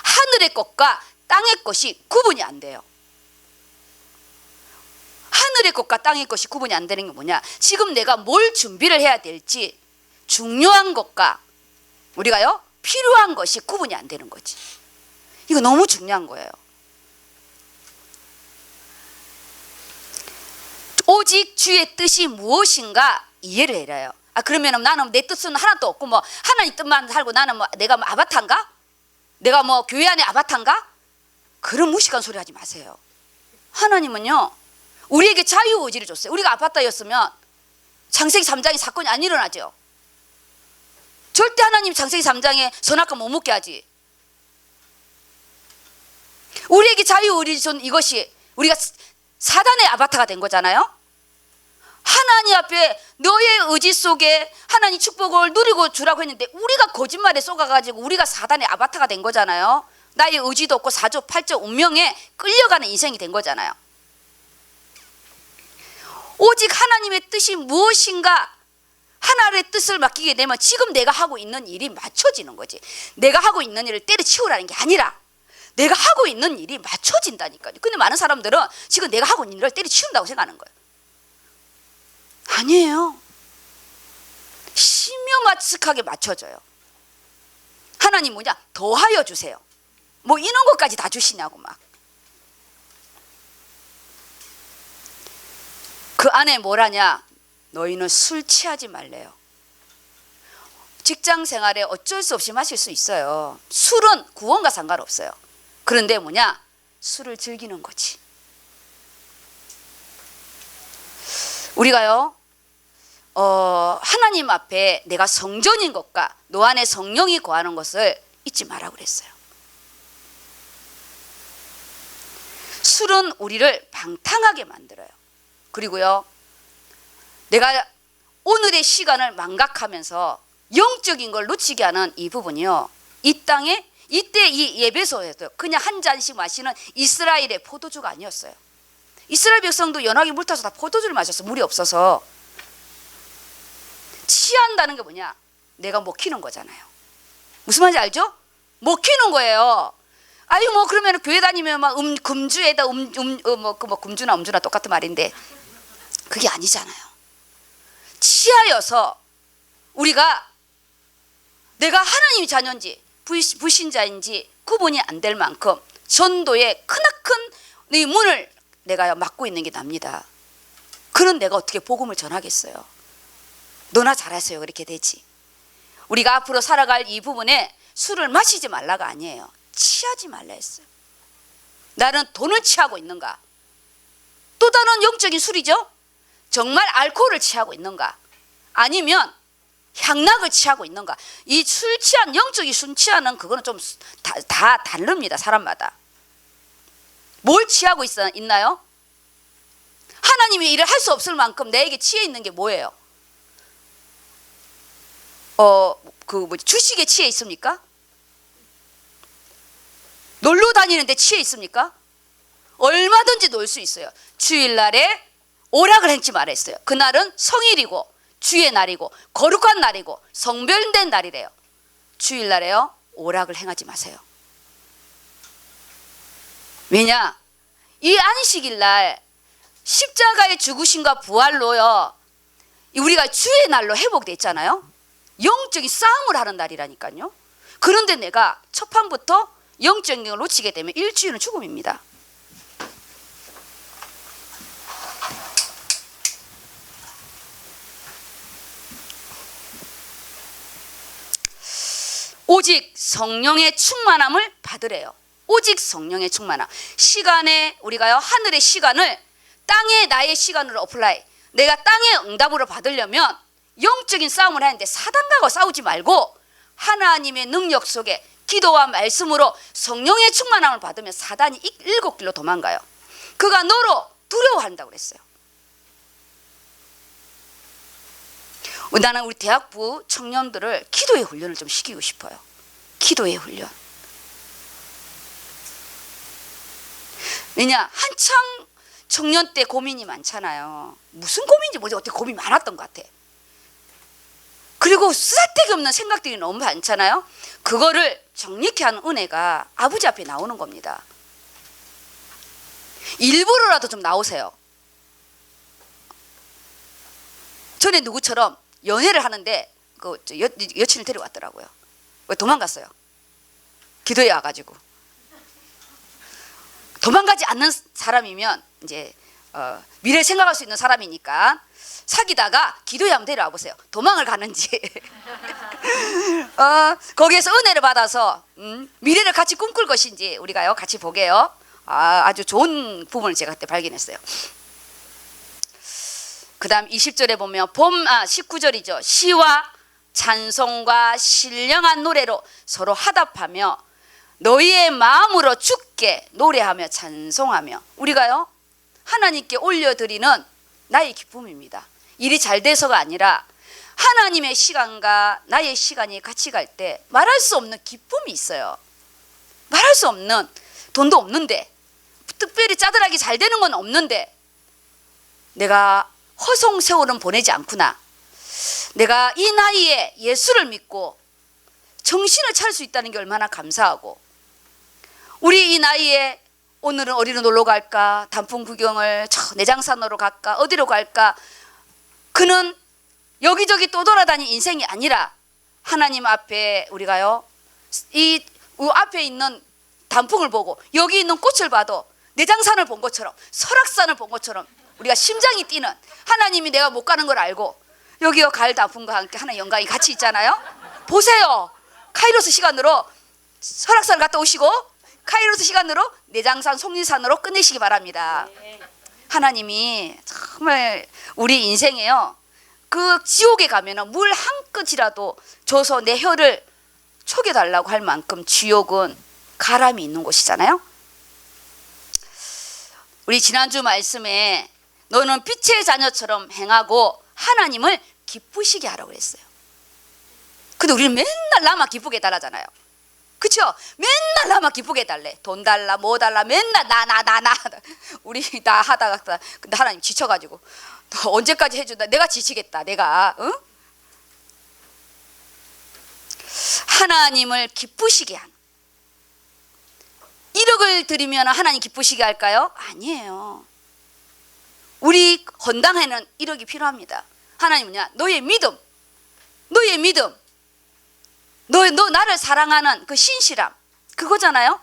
하늘의 것과 땅의 것이 구분이 안 돼요. 하늘의 것과 땅의 것이 구분이 안 되는 게 뭐냐? 지금 내가 뭘 준비를 해야 될지 중요한 것과 우리가요 필요한 것이 구분이 안 되는 거지. 이거 너무 중요한 거예요. 오직 주의 뜻이 무엇인가 이해를 해라요. 그러면 나는 내 뜻은 하나도 없고 뭐 하나님 뜻만 살고 나는 뭐 내가 뭐 아바타인가? 내가 뭐 교회 안에 아바타인가? 그런 무식한 소리 하지 마세요. 하나님은요 우리에게 자유의지를 줬어요. 우리가 아바타였으면 창세기 3장에 사건이 안 일어나죠. 절대 하나님 창세기 3장에 선악과 못 먹게 하지. 우리에게 자유의지를 준 이것이 우리가 사단의 아바타가 된 거잖아요. 하나님 앞에 너의 의지 속에 하나님 축복을 누리고 주라고 했는데 우리가 거짓말에 속아가지고 우리가 사단의 아바타가 된 거잖아요. 나의 의지도 없고 사조팔조 운명에 끌려가는 인생이 된 거잖아요. 오직 하나님의 뜻이 무엇인가 하나님의 뜻을 맡기게 되면 지금 내가 하고 있는 일이 맞춰지는 거지. 내가 하고 있는 일을 때려치우라는 게 아니라 내가 하고 있는 일이 맞춰진다니까요. 근데 많은 사람들은 지금 내가 하고 있는 일을 때려치운다고 생각하는 거예요. 아니에요. 심요마측하게 맞춰져요. 하나님 뭐냐? 더하여 주세요. 뭐 이런 것까지 다 주시냐고 막. 그 안에 뭐라냐? 너희는 술 취하지 말래요. 직장 생활에 어쩔 수 없이 마실 수 있어요. 술은 구원과 상관없어요. 그런데 뭐냐? 술을 즐기는 거지. 우리가요 하나님 앞에 내가 성전인 것과 너 안에 성령이 거하는 것을 잊지 마라 그랬어요. 술은 우리를 방탕하게 만들어요. 그리고요 내가 오늘의 시간을 망각하면서 영적인 걸 놓치게 하는 이 부분이요, 이 땅에 이때 이 예배소에도 그냥 한 잔씩 마시는 이스라엘의 포도주가 아니었어요. 이스라엘 백성도 연하게 물 타서 다 포도주를 마셨어. 물이 없어서. 취한다는 게 뭐냐? 내가 먹히는 거잖아요. 무슨 말인지 알죠? 먹히는 거예요. 아유 뭐 그러면 교회 다니면 막 금주에다 금주나 음주나 똑같은 말인데 그게 아니잖아요. 취하여서 우리가 내가 하나님의 자녀인지 불신자인지 구분이 안 될 만큼 전도의 크나큰 이 문을 내가 막고 있는 게 납니다. 그런 내가 어떻게 복음을 전하겠어요? 너나 잘하세요. 그렇게 되지. 우리가 앞으로 살아갈 이 부분에 술을 마시지 말라가 아니에요. 취하지 말라 했어요. 나는 돈을 취하고 있는가? 또 다른 영적인 술이죠. 정말 알코올을 취하고 있는가? 아니면 향락을 취하고 있는가? 이 술 취한 영적인 술 취하는 그거는 좀 다 다릅니다. 사람마다. 뭘 취하고 있나요? 하나님이 일을 할 수 없을 만큼 내게 취해 있는 게 뭐예요? 주식에 취해 있습니까? 놀러 다니는데 취해 있습니까? 얼마든지 놀 수 있어요. 주일날에 오락을 행치 말했어요. 그날은 성일이고 주의 날이고 거룩한 날이고 성별된 날이래요. 주일날에요 오락을 행하지 마세요. 왜냐? 이 안식일날 십자가의 죽으심과 부활로요 우리가 주의 날로 회복돼 있잖아요. 영적인 싸움을 하는 날이라니까요. 그런데 내가 첫 판부터 영적인 걸 놓치게 되면 일주일은 죽음입니다. 오직 성령의 충만함을 받으래요. 오직 성령의 충만함. 시간에 우리가요 하늘의 시간을 땅에 나의 시간으로 어플라이. 내가 땅의 응답으로 받으려면 영적인 싸움을 하는데 사단과 싸우지 말고 하나님의 능력 속에 기도와 말씀으로 성령의 충만함을 받으면 사단이 일곱 길로 도망가요. 그가 너로 두려워한다고 그랬어요. 나는 우리 대학부 청년들을 기도의 훈련을 좀 시키고 싶어요. 기도의 훈련. 왜냐, 한창 청년 때 고민이 많잖아요. 무슨 고민인지 모르지 어떻게 고민이 많았던 것 같아. 그리고 쓰잘데기 없는 생각들이 너무 많잖아요. 그거를 정리케 하는 은혜가 아버지 앞에 나오는 겁니다. 일부러라도 좀 나오세요. 전에 누구처럼 연애를 하는데 그 여친을 데려왔더라고요. 왜 도망갔어요? 기도에 와가지고. 도망가지 않는 사람이면 이제 미래 생각할 수 있는 사람이니까 사귀다가 기도에 한번 데려와 보세요. 도망을 가는지 거기에서 은혜를 받아서 미래를 같이 꿈꿀 것인지 우리가요 같이 보게요. 아주 좋은 부분을 제가 그때 발견했어요. 그 다음 20절에 보면 19절이죠. 시와 찬송과 신령한 노래로 서로 화답하며 너희의 마음으로 주께 노래하며 찬송하며. 우리가요 하나님께 올려드리는 나의 기쁨입니다. 일이 잘 돼서가 아니라 하나님의 시간과 나의 시간이 같이 갈 때 말할 수 없는 기쁨이 있어요. 말할 수 없는, 돈도 없는데 특별히 짜들하게 잘 되는 건 없는데 내가 허송 세월은 보내지 않구나. 내가 이 나이에 예수를 믿고 정신을 차릴 수 있다는 게 얼마나 감사하고, 우리 이 나이에 오늘은 어디로 놀러 갈까, 단풍 구경을 내장산으로 갈까, 어디로 갈까, 그는 여기저기 또 돌아다니는 인생이 아니라 하나님 앞에 우리가요 이 앞에 있는 단풍을 보고 여기 있는 꽃을 봐도 내장산을 본 것처럼, 설악산을 본 것처럼 우리가 심장이 뛰는, 하나님이 내가 못 가는 걸 알고 여기요 가을 단풍과 함께 하나의 영광이 같이 있잖아요. 보세요. 카이로스 시간으로 설악산 갔다 오시고 카이로스 시간으로 내장산 속리산으로 끝내시기 바랍니다. 하나님이 정말 우리 인생에요 그 지옥에 가면은 물 한 끗이라도 줘서 내 혀를 초겨달라고 할 만큼 지옥은 가람이 있는 곳이잖아요. 우리 지난주 말씀에 너는 빛의 자녀처럼 행하고 하나님을 기쁘시게 하라고 그랬어요. 근데 우리는 맨날 나만 기쁘게 해달라잖아요. 그렇죠? 맨날 나만 기쁘게 해달래. 돈 달라 뭐 달라 맨날 나 우리 나 하다가 근데 하나님 지쳐가지고 너 언제까지 해준다. 내가 지치겠다. 내가 응? 하나님을 기쁘시게 하는, 1억을 드리면 하나님 기쁘시게 할까요? 아니에요. 우리 헌당에는 1억이 필요합니다. 하나님은요 너의 믿음, 너 나를 사랑하는 그 신실함, 그거잖아요.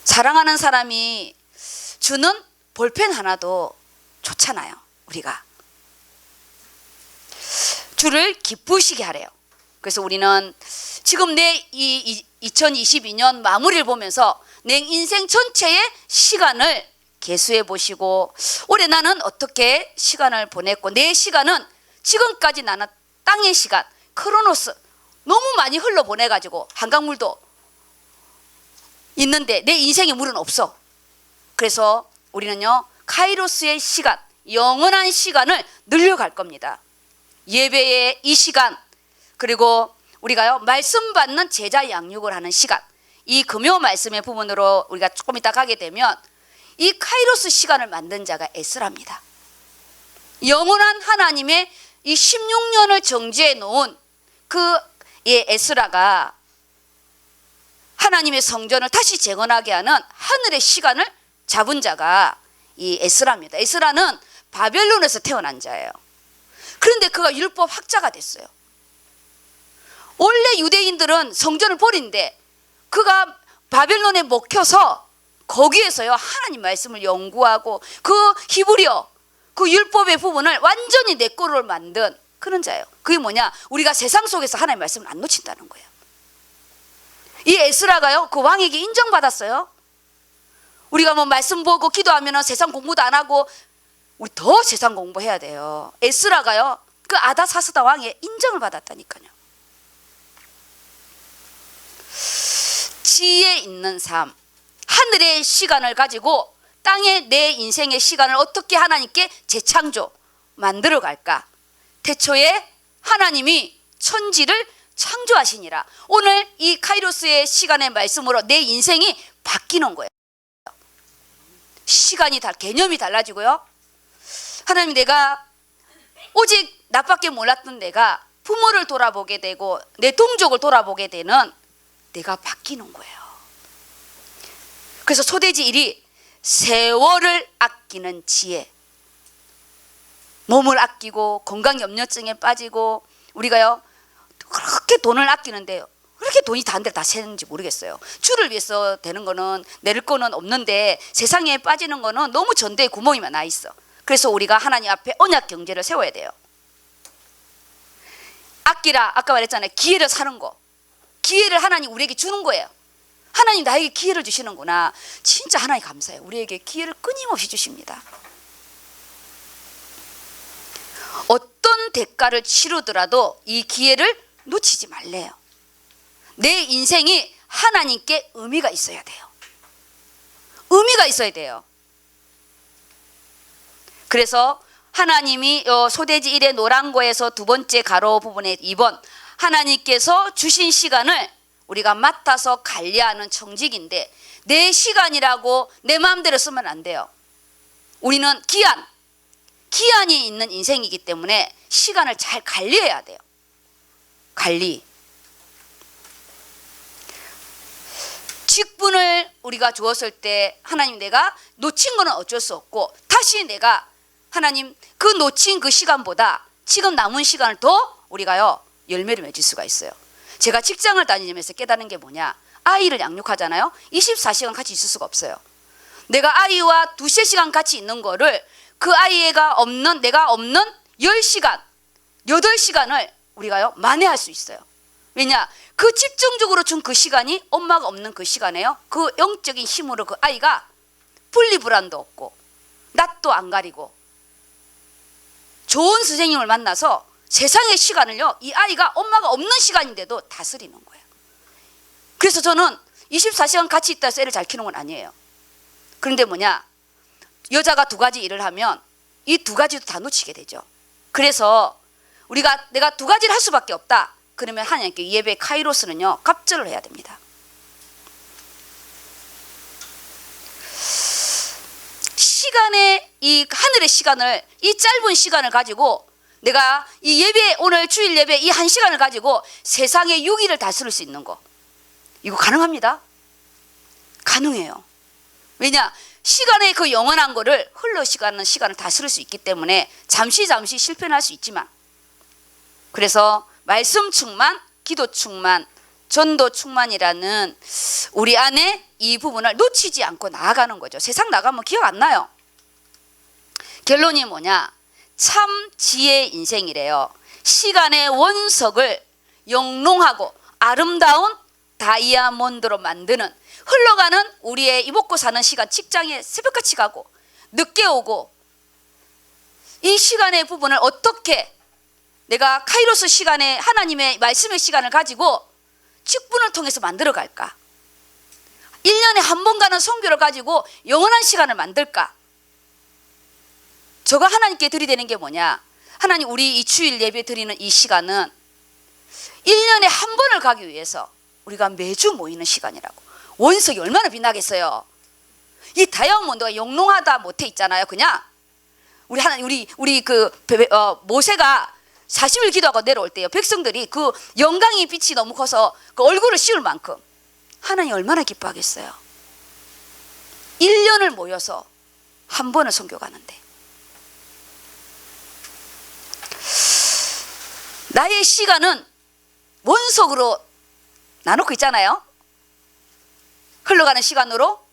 사랑하는 사람이 주는 볼펜 하나도 좋잖아요. 우리가 주를 기쁘시게 하래요. 그래서 우리는 지금 내 이 2022년 마무리를 보면서 내 인생 전체의 시간을 계수해 보시고, 올해 나는 어떻게 시간을 보냈고, 내 시간은 지금까지 나는 땅의 시간, 크로노스 너무 많이 흘러보내가지고 한강물도 있는데 내 인생의 물은 없어. 그래서 우리는요 카이로스의 시간, 영원한 시간을 늘려갈 겁니다. 예배의 이 시간, 그리고 우리가요 말씀 받는 제자 양육을 하는 시간, 이 금요 말씀의 부분으로 우리가 조금 이따 가게 되면 이 카이로스 시간을 만든 자가 에스라입니다. 영원한 하나님의 이 16년을 정지해 놓은 그 에스라가 하나님의 성전을 다시 재건하게 하는 하늘의 시간을 잡은 자가 이 에스라입니다. 에스라는 바벨론에서 태어난 자예요. 그런데 그가 율법 학자가 됐어요. 원래 유대인들은 성전을 버린데 그가 바벨론에 먹혀서 거기에서요 하나님 말씀을 연구하고 그 히브리어 그 율법의 부분을 완전히 내 거로 만든 그런 자예요. 그게 뭐냐, 우리가 세상 속에서 하나님의 말씀을 안 놓친다는 거예요. 이 에스라가요 그 왕에게 인정받았어요. 우리가 뭐 말씀 보고 기도하면 세상 공부도 안 하고 우리 더 세상 공부해야 돼요. 에스라가요 그 아다사스다 왕의 인정을 받았다니까요. 지혜 있는 삶, 하늘의 시간을 가지고 땅에 내 인생의 시간을 어떻게 하나님께 재창조 만들어 갈까. 태초에 하나님이 천지를 창조하시니라. 오늘 이 카이로스의 시간의 말씀으로 내 인생이 바뀌는 거예요. 시간이 개념이 달라지고요. 하나님, 내가 오직 나밖에 몰랐던 내가 부모를 돌아보게 되고 내 동족을 돌아보게 되는 내가 바뀌는 거예요. 그래서 소돼지 1이 세월을 아끼는 지혜. 몸을 아끼고 건강염려증에 빠지고, 우리가요 그렇게 돈을 아끼는데요, 그렇게 돈이 다른 데를 다 새는지 모르겠어요. 주를 위해서 되는 거는 내릴 거는 없는데 세상에 빠지는 거는 너무 전대에 구멍이만 나 있어. 그래서 우리가 하나님 앞에 언약 경제를 세워야 돼요. 아끼라, 아까 말했잖아요. 기회를 사는 거. 기회를 하나님 우리에게 주는 거예요. 하나님 나에게 기회를 주시는구나. 진짜 하나님 감사해요. 우리에게 기회를 끊임없이 주십니다. 어떤 대가를 치르더라도 이 기회를 놓치지 말래요. 내 인생이 하나님께 의미가 있어야 돼요. 의미가 있어야 돼요. 그래서 하나님이 소돼지 1의 노란 거에서 두 번째 가로 부분에 2번, 하나님께서 주신 시간을 우리가 맡아서 관리하는 청직인데, 내 시간이라고 내 마음대로 쓰면 안 돼요. 우리는 기한이 있는 인생이기 때문에 시간을 잘 관리해야 돼요. 관리. 직분을 우리가 주었을 때 하나님, 내가 놓친 거는 어쩔 수 없고 다시 내가 하나님 그 놓친 그 시간보다 지금 남은 시간을 더 우리가요 열매를 맺을 수가 있어요. 제가 직장을 다니면서 깨달은 게 뭐냐, 아이를 양육하잖아요. 24시간 같이 있을 수가 없어요. 내가 아이와 2-3시간 같이 있는 거를 그 아이가 없는, 내가 없는 10시간, 8시간을 우리가요 만회할 수 있어요. 왜냐, 그 집중적으로 준 그 시간이 엄마가 없는 그 시간에요, 그 영적인 힘으로 그 아이가 분리불안도 없고 낯도 안 가리고 좋은 선생님을 만나서 세상의 시간을요 이 아이가 엄마가 없는 시간인데도 다스리는 거예요. 그래서 저는 24시간 같이 있다 해서 애를 잘 키우는 건 아니에요. 그런데 뭐냐, 여자가 2가지 일을 하면 이 2가지도 다 놓치게 되죠. 그래서 내가 2가지를 할 수밖에 없다. 그러면 하나님께 예배 카이로스는요 갑절을 해야 됩니다. 시간의 이 하늘의 시간을, 이 짧은 시간을 가지고 내가 이 예배, 오늘 주일 예배 이 1시간을 가지고 세상의 6일을 다스릴 수 있는 거, 이거 가능합니다. 가능해요. 왜냐, 시간의 그 영원한 거를 흘러가는 시간을 다스릴 수 있기 때문에 잠시 실패는 할 수 있지만, 그래서 말씀 충만, 기도 충만, 전도 충만이라는 우리 안에 이 부분을 놓치지 않고 나아가는 거죠. 세상 나가면 기억 안 나요. 결론이 뭐냐, 참 지혜의 인생이래요. 시간의 원석을 영롱하고 아름다운 다이아몬드로 만드는, 흘러가는 우리의 이먹고 사는 시간, 직장에 새벽같이 가고 늦게 오고, 이 시간의 부분을 어떻게 내가 카이로스 시간에 하나님의 말씀의 시간을 가지고 직분을 통해서 만들어 갈까? 1년에 한 번 가는 선교를 가지고 영원한 시간을 만들까? 저가 하나님께 드리되는 게 뭐냐, 하나님 우리 이 주일 예배 드리는 이 시간은 1년에 한 번을 가기 위해서 우리가 매주 모이는 시간이라고. 원석이 얼마나 빛나겠어요. 이 다이아몬드가 영롱하다 못해 있잖아요. 그냥 우리 모세가 40일 기도하고 내려올 때요, 백성들이 그 영광의 빛이 너무 커서 그 얼굴을 씌울 만큼 하나님 얼마나 기뻐하겠어요. 1년을 모여서 한 번을 선교 가는데, 나의 시간은 원석으로 나놓고 있잖아요. 흘러가는 시간으로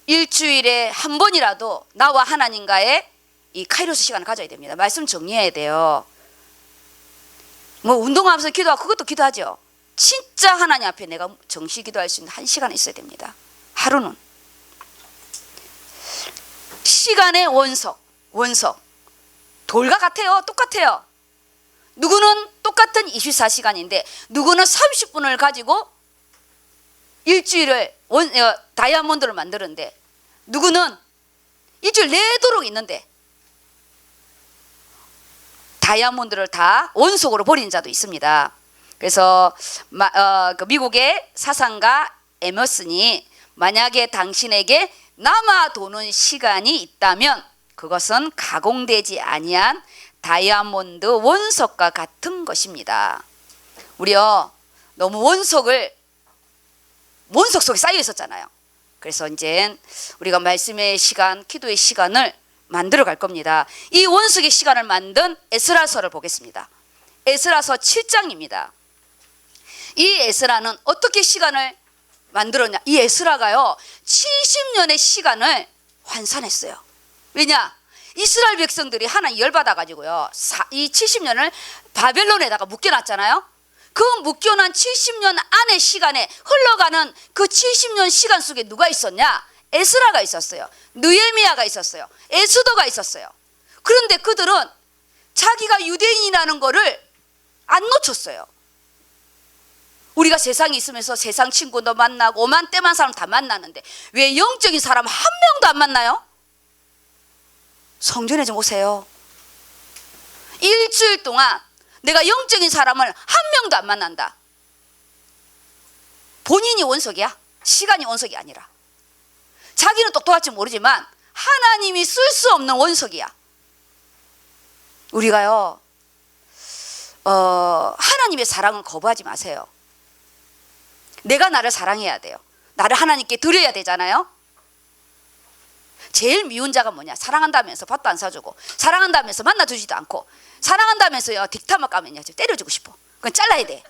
일주일에 한 번이라도 나와 하나님과의 이 카이로스 시간을 가져야 됩니다. 말씀 정리해야 돼요. 뭐 운동하면서 기도하고 그것도 기도하죠. 진짜 하나님 앞에 내가 정시 기도할 수 있는 1시간 있어야 됩니다. 하루는. 시간의 원석 돌과 같아요. 똑같아요. 누구는 똑같은 24시간인데 누구는 30분을 가지고 일주일을 다이아몬드를 만드는데, 누구는 일주일 내도록 있는데 다이아몬드를 다 원석으로 버리는 자도 있습니다. 그래서 그 미국의 사상가 에머슨이 만약에 당신에게 남아 도는 시간이 있다면 그것은 가공되지 아니한 다이아몬드 원석과 같은 것입니다. 우리요 너무 원석 속에 쌓여 있었잖아요. 그래서 이제 우리가 말씀의 시간, 기도의 시간을 만들어 갈 겁니다. 이 원석의 시간을 만든 에스라서를 보겠습니다. 에스라서 7장입니다. 이 에스라는 어떻게 시간을 만들었냐? 이 에스라가요 70년의 시간을 환산했어요. 왜냐? 이스라엘 백성들이 하나님 열받아 가지고요 이 70년을 바벨론에다가 묶여놨잖아요. 그 묶여난 70년 안의 시간에 흘러가는 그 70년 시간 속에 누가 있었냐? 에스라가 있었어요. 느헤미야가 있었어요. 에스더가 있었어요. 그런데 그들은 자기가 유대인이라는 거를 안 놓쳤어요. 우리가 세상에 있으면서 세상 친구도 만나고 오만 때만 사람 다 만나는데 왜 영적인 사람 한 명도 안 만나요? 성전에 좀 오세요. 일주일 동안 내가 영적인 사람을 한 명도 안 만난다. 본인이 원석이야. 시간이 원석이 아니라. 자기는 똑똑할지 모르지만 하나님이 쓸 수 없는 원석이야. 우리가요 하나님의 사랑은 거부하지 마세요. 내가 나를 사랑해야 돼요. 나를 하나님께 드려야 되잖아요. 제일 미운 자가 뭐냐? 사랑한다면서 밥도 안 사주고, 사랑한다면서 만나주지도 않고, 사랑한다면서요 딕타만 까면요 때려주고 싶어. 그건 잘라야 돼.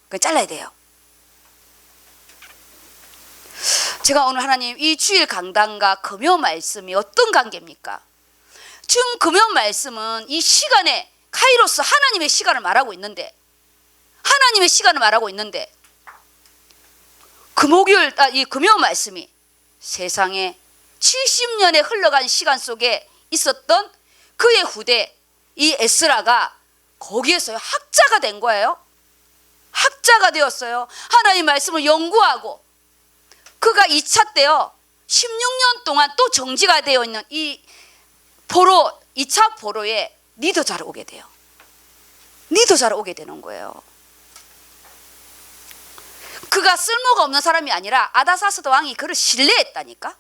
그건 잘라야 돼요. 제가 오늘 하나님 이 주일 강단과 금요 말씀이 어떤 관계입니까? 지금 금요 말씀은 이 시간에 카이로스 하나님의 시간을 말하고 있는데, 하나님의 시간을 말하고 있는데 이 금요 말씀이 세상에 70년에 흘러간 시간 속에 있었던 그의 후대 이 에스라가 거기에서 학자가 된 거예요. 학자가 되었어요. 하나님 말씀을 연구하고 그가 2차 때요 16년 동안 또 정지가 되어 있는 이 포로 2차 포로에 리더자로 오게 돼요. 리더자로 오게 되는 거예요. 그가 쓸모가 없는 사람이 아니라 아다사스도 왕이 그를 신뢰했다니까.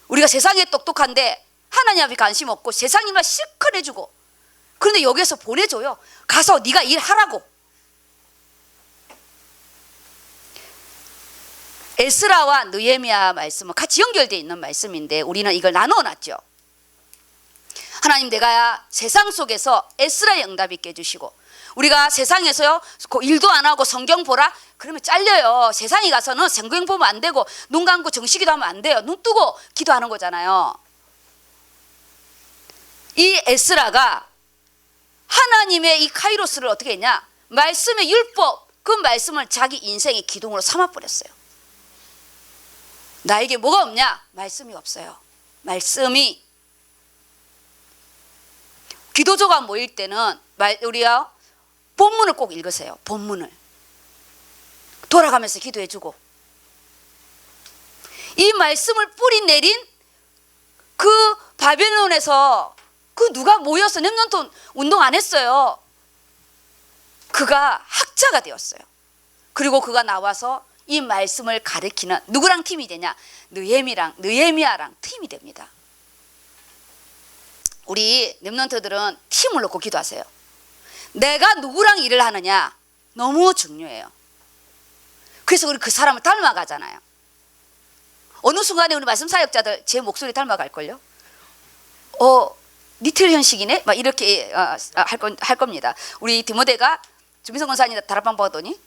우리가 세상에 똑똑한데 하나님 앞에 관심 없고 세상일만 실컷 해주고, 그런데 여기에서 보내줘요. 가서 네가 일하라고. 에스라와 느헤미야 말씀은 같이 연결되어 있는 말씀인데 우리는 이걸 나누어놨죠. 하나님 내가 세상 속에서 에스라의 응답 있게 해주시고, 우리가 세상에서요 일도 안 하고 성경 보라 그러면 잘려요. 세상에 가서는 성경 보면 안 되고 눈 감고 정식기도 하면 안 돼요. 눈 뜨고 기도하는 거잖아요. 이 에스라가 하나님의 이 카이로스를 어떻게 했냐? 말씀의 율법, 그 말씀을 자기 인생의 기둥으로 삼아버렸어요. 나에게 뭐가 없냐? 말씀이 없어요. 말씀이. 기도조가 모일 때는 우리요 본문을 꼭 읽으세요. 본문을 돌아가면서 기도해주고, 이 말씀을 뿌리 내린 그 바벨론에서 그 누가 모여서 렘넌트 운동 안 했어요. 그가 학자가 되었어요. 그리고 그가 나와서 이 말씀을 가르치는 누구랑 팀이 되냐? 느헤미야랑 팀이 됩니다. 우리 렘넌트들은 팀을 놓고 기도하세요. 내가 누구랑 일을 하느냐 너무 중요해요. 그래서 우리 그 사람을 닮아가잖아요. 어느 순간에 우리 말씀 사역자들 제 목소리 닮아갈걸요. 리틀 현식이네? 막 이렇게 할 겁니다. 우리 디모데가 주민성 권사님 다락방 보더니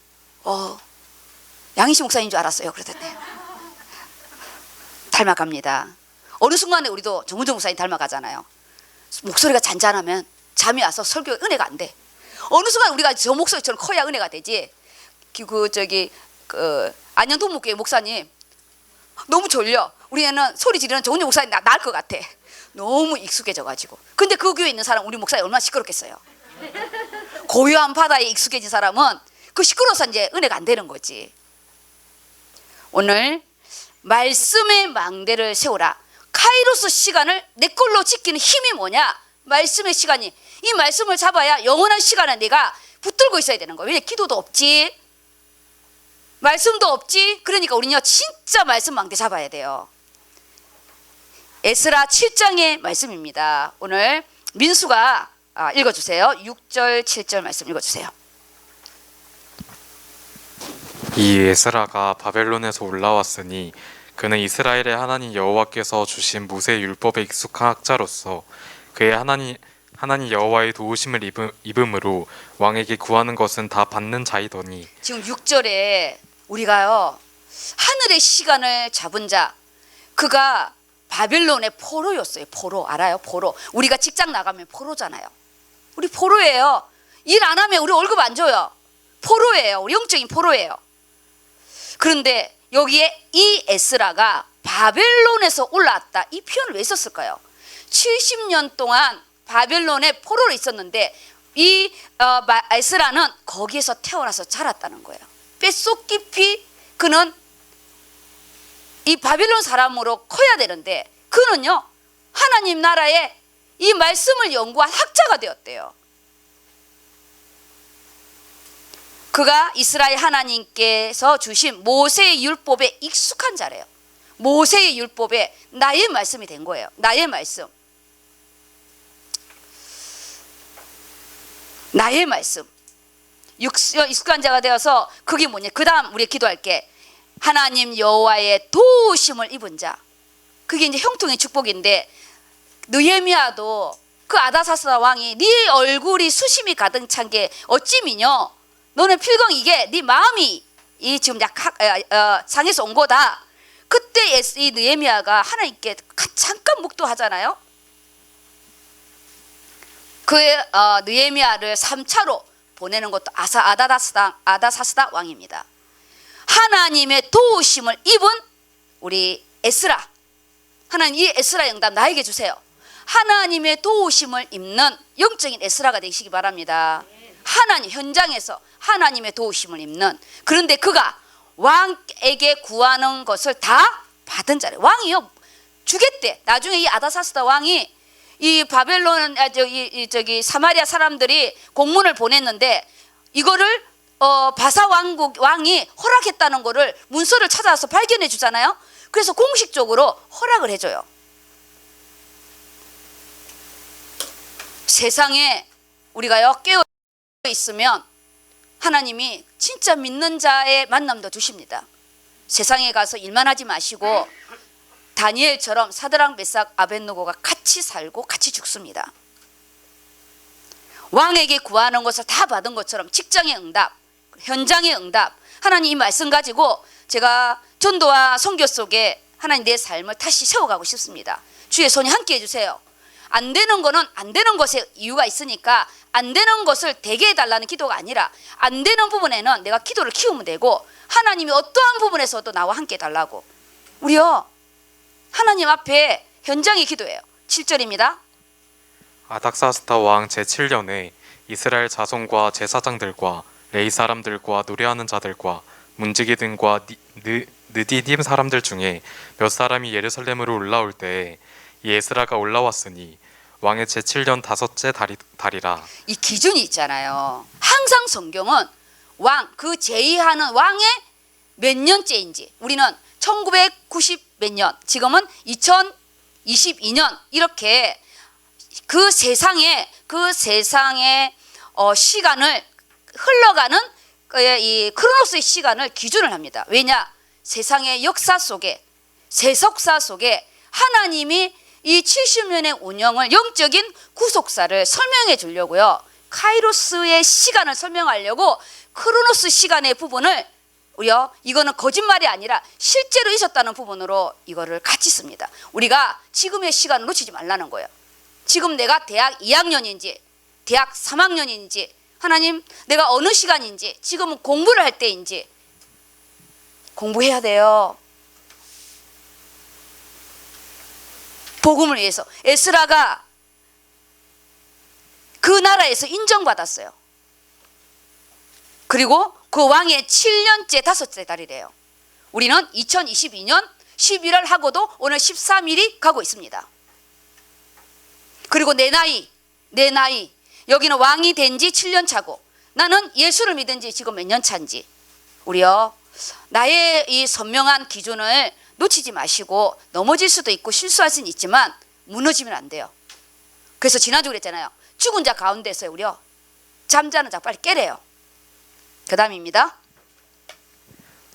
양희시 목사님 줄 알았어요. 그러던데 닮아갑니다. 어느 순간에 우리도 정문정 목사님 닮아가잖아요. 목소리가 잔잔하면 잠이 와서 설교에 은혜가 안 돼. 어느 순간 우리가 저 목소리처럼 커야 은혜가 되지. 안녕동목교회 목사님 너무 졸려. 우리는 소리 지르는 정은정 목사님 나을 것 같아. 너무 익숙해져가지고. 근데 그 교회에 있는 사람 우리 목사님 얼마나 시끄럽겠어요. 고요한 바다에 익숙해진 사람은 그 시끄러워서 이제 은혜가 안 되는 거지. 오늘 말씀의 망대를 세우라. 카이로스 시간을 내 걸로 지키는 힘이 뭐냐? 말씀의 시간이. 이 말씀을 잡아야 영원한 시간에 내가 붙들고 있어야 되는 거예요. 왜? 기도도 없지, 말씀도 없지. 그러니까 우리는요 진짜 말씀 망대 잡아야 돼요. 에스라 7장의 말씀입니다. 오늘 민수가 읽어주세요. 6절 7절 말씀 읽어주세요. 이 에스라가 바벨론에서 올라왔으니 그는 이스라엘의 하나님 여호와께서 주신 모세 율법에 익숙한 학자로서 그의 하나님 여호와의 도우심을 입음으로 왕에게 구하는 것은 다 받는 자이더니. 지금 6절에 우리가요 하늘의 시간을 잡은 자, 그가 바벨론의 포로였어요. 포로 알아요? 포로. 우리가 직장 나가면 포로잖아요. 우리 포로예요. 일 안 하면 우리 월급 안 줘요. 포로예요. 우리 영적인 포로예요. 그런데 여기에 이 에스라가 바벨론에서 올라왔다, 이 표현을 왜 썼을까요? 70년 동안 바벨론에 포로로 있었는데 이 에스라는 거기에서 태어나서 자랐다는 거예요. 뼛속 깊이 그는 이 바벨론 사람으로 커야 되는데 그는요 하나님 나라에 이 말씀을 연구한 학자가 되었대요. 그가 이스라엘 하나님께서 주신 모세의 율법에 익숙한 자래요. 모세의 율법에 나의 말씀이 된 거예요. 나의 말씀. 나의 말씀. 익숙한 자가 되어서 그게 뭐냐? 그 다음 우리 기도할게. 하나님 여호와의 도우심을 입은 자. 그게 이제 형통의 축복인데, 느헤미야도 그 아다사스다 왕이 네 얼굴이 수심이 가득 찬 게 어찌 미뇨? 너는 필경 이게 네 마음이 이 지금 상에서 온 거다. 그때 이 느헤미야가 하나님께 잠깐 묵도하잖아요. 그 느헤미야를 3차로 보내는 것도 아다사스다 왕입니다. 하나님의 도우심을 입은 우리 에스라. 하나님 이 에스라 영담 나에게 주세요. 하나님의 도우심을 입는 영적인 에스라가 되시기 바랍니다. 하나님 현장에서 하나님의 도우심을 입는. 그런데 그가 왕에게 구하는 것을 다 받은 자래. 왕이요 주겠대. 나중에 이 아다사스다 왕이 이 바벨론 저기 사마리아 사람들이 공문을 보냈는데 이거를 바사 왕이 허락했다는 거를 문서를 찾아서 발견해 주잖아요. 그래서 공식적으로 허락을 해줘요. 세상에 우리가요 깨어 있으면 하나님이 진짜 믿는 자의 만남도 주십니다. 세상에 가서 일만 하지 마시고 다니엘처럼 사드락 메삭 아벳느고가 같이 살고 같이 죽습니다. 왕에게 구하는 것을 다 받은 것처럼 직장의 응답, 현장의 응답. 하나님 이 말씀 가지고 제가 전도와 선교 속에 하나님 내 삶을 다시 세워가고 싶습니다. 주의 손이 함께 해주세요. 안 되는 거는 안 되는 것에 이유가 있으니까 안 되는 것을 되게 해달라는 기도가 아니라 안 되는 부분에는 내가 기도를 키우면 되고 하나님이 어떠한 부분에서도 나와 함께 해달라고. 우리요 하나님 앞에 현장의 기도예요. 7절입니다. 아닥사스다 왕 제7년에 이스라엘 자손과 제사장들과 레위 사람들과 노래하는 자들과 문지기 등과 느디딤 사람들 중에 몇 사람이 예루살렘으로 올라올 때에 이 에스라가 올라왔으니 왕의 제7년 다섯째 달이라. 이 기준이 있잖아요. 항상 성경은 왕, 그 제의하는 왕의 몇 년째인지. 우리는 1990 몇 년, 지금은 2022년 이렇게 그 세상의 시간을 흘러가는 이 크로노스의 시간을 기준을 합니다. 왜냐? 세상의 역사 속에, 세속사 속에 하나님이 이 70년의 운영을, 영적인 구속사를 설명해 주려고요. 카이로스의 시간을 설명하려고 크로노스 시간의 부분을 우리요, 이거는 거짓말이 아니라 실제로 있었다는 부분으로 이거를 같이 씁니다. 우리가 지금의 시간을 놓치지 말라는 거예요. 지금 내가 대학 2학년인지 대학 3학년인지 하나님 내가 어느 시간인지 지금은 공부를 할 때인지 공부해야 돼요. 복음을 위해서. 에스라가 그 나라에서 인정받았어요. 그리고 그 왕의 7년째 다섯째 달이래요. 우리는 2022년 11월 하고도 오늘 13일이 가고 있습니다. 그리고 내 나이 여기는 왕이 된 지 7년 차고 나는 예수를 믿은 지 지금 몇 년 차인지 우리요 나의 이 선명한 기준을 놓치지 마시고 넘어질 수도 있고 실수할 수는 있지만 무너지면 안 돼요. 그래서 지난주 그랬잖아요. 죽은 자 가운데서 우리요 잠자는 자 빨리 깨래요. 그 다음입니다.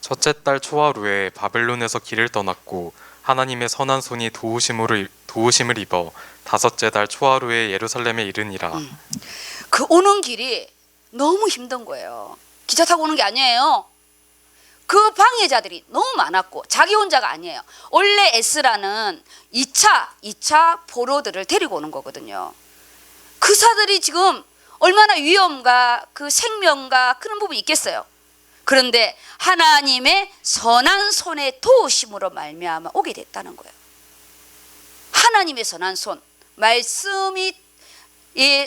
첫째 달 초하루에 바벨론에서 길을 떠났고 하나님의 선한 손이 도우심을 입어 다섯째 달 초하루에 예루살렘에 이르니라. 그 오는 길이 너무 힘든 거예요. 기차 타고 오는 게 아니에요. 그 방해자들이 너무 많았고 자기 혼자가 아니에요. 원래 에스라는 2차 포로들을 데리고 오는 거거든요. 그 사들이 지금 얼마나 위험과 그 생명과 그런 부분이 있겠어요. 그런데 하나님의 선한 손의 도우심으로 말미암아 오게 됐다는 거예요. 하나님의 선한 손, 말씀이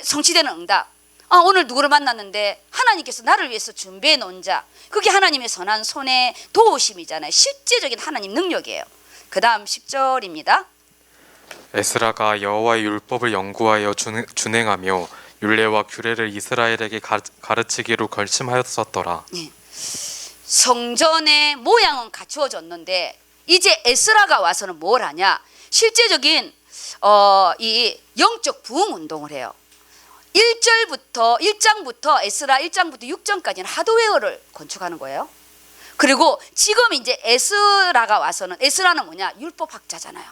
성취되는 응답. 오늘 누구를 만났는데 하나님께서 나를 위해서 준비해 놓은 자, 그게 하나님의 선한 손의 도우심이잖아요. 실제적인 하나님 능력이에요. 그 다음 10절입니다. 에스라가 여호와의 율법을 연구하여 준행하며 율례와 규례를 이스라엘에게 가르치기로 결심하였었더라. 네. 성전의 모양은 갖추어졌는데 이제 에스라가 와서는 뭘 하냐? 실제적인 이 영적 부흥 운동을 해요. 1장부터 에스라 1장부터 6장까지는 하드웨어를 건축하는 거예요. 그리고 지금 이제 에스라가 와서는 에스라는 뭐냐? 율법 학자잖아요.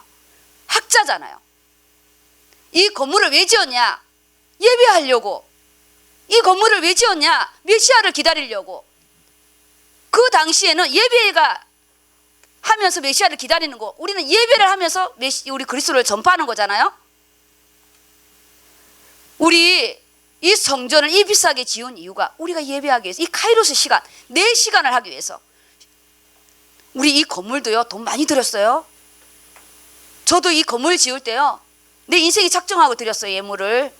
학자잖아요. 이 건물을 왜 지었냐? 예배하려고. 이 건물을 왜 지었냐? 메시아를 기다리려고. 그 당시에는 예배가 하면서 메시아를 기다리는 거, 우리는 예배를 하면서 우리 그리스도를 전파하는 거잖아요. 우리 이 성전을 이 비싸게 지은 이유가 우리가 예배하기 위해서, 이 카이로스 시간, 내 시간을 하기 위해서. 우리 이 건물도요 돈 많이 들였어요. 저도 이 건물 지을 때요 내 인생이 작정하고 드렸어요. 예물을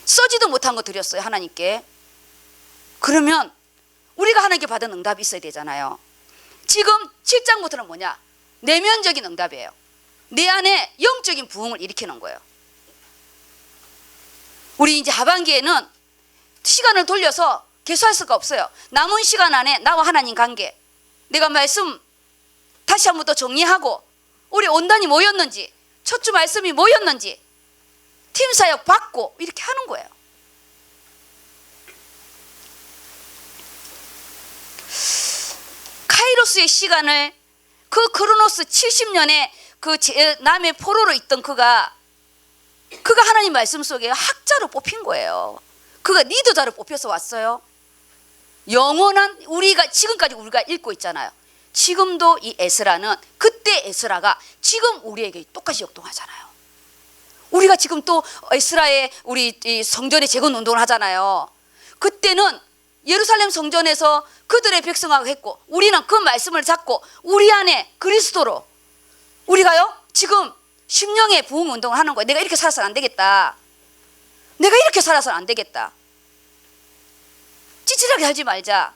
써지도 못한 거 드렸어요 하나님께. 그러면 우리가 하나님께 받은 응답이 있어야 되잖아요. 지금 7장부터는 뭐냐? 내면적인 응답이에요. 내 안에 영적인 부흥을 일으키는 거예요. 우리 이제 하반기에는 시간을 돌려서 개수할 수가 없어요. 남은 시간 안에 나와 하나님 관계, 내가 말씀 다시 한번 더 정리하고, 우리 온단이 뭐였는지, 첫 주 말씀이 뭐였는지 팀 사역 받고 이렇게 하는 거예요. 카이로스의 시간을 그 크로노스 70년에 그 남의 포로로 있던 그가 하나님 말씀 속에 학자로 뽑힌 거예요. 그가 리더자로 뽑혀서 왔어요. 영원한 우리가 지금까지 우리가 읽고 있잖아요. 지금도 이 에스라는 그때 에스라가 지금 우리에게 똑같이 역동하잖아요. 우리가 지금 또 에스라의 우리 이 성전의 재건 운동을 하잖아요. 그때는 예루살렘 성전에서 그들의 백성하고 했고, 우리는 그 말씀을 잡고 우리 안에 그리스도로 우리가요 지금 심령의 부흥 운동을 하는 거예요. 내가 이렇게 살아서는 안 되겠다. 내가 이렇게 살아서는 안 되겠다. 찌질하게 살지 말자.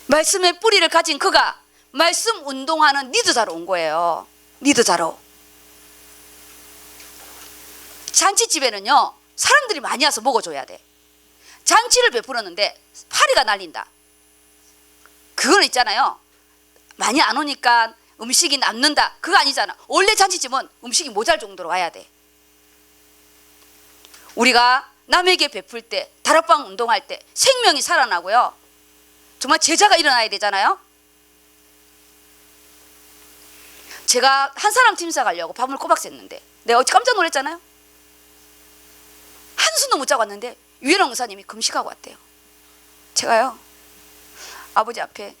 말씀의 뿌리를 가진 그가 말씀 운동하는 리더자로 온 거예요. 리더자로. 잔치집에는요 사람들이 많이 와서 먹어줘야 돼. 잔치를 베풀었는데 파리가 날린다. 그건 있잖아요. 많이 안 오니까 음식이 남는다. 그거 아니잖아. 원래 잔치집은 음식이 모자랄 정도로 와야 돼. 우리가 남에게 베풀 때, 다락방 운동할 때 생명이 살아나고요. 정말 제자가 일어나야 되잖아요. 제가 한 사람 팀사 가려고 밥을 꼬박 샜는데 내가 어찌 깜짝 놀랐잖아요. 한숨도 못 자고 왔는데 유현영 의사님이 금식하고 왔대요. 제가요 아버지 앞에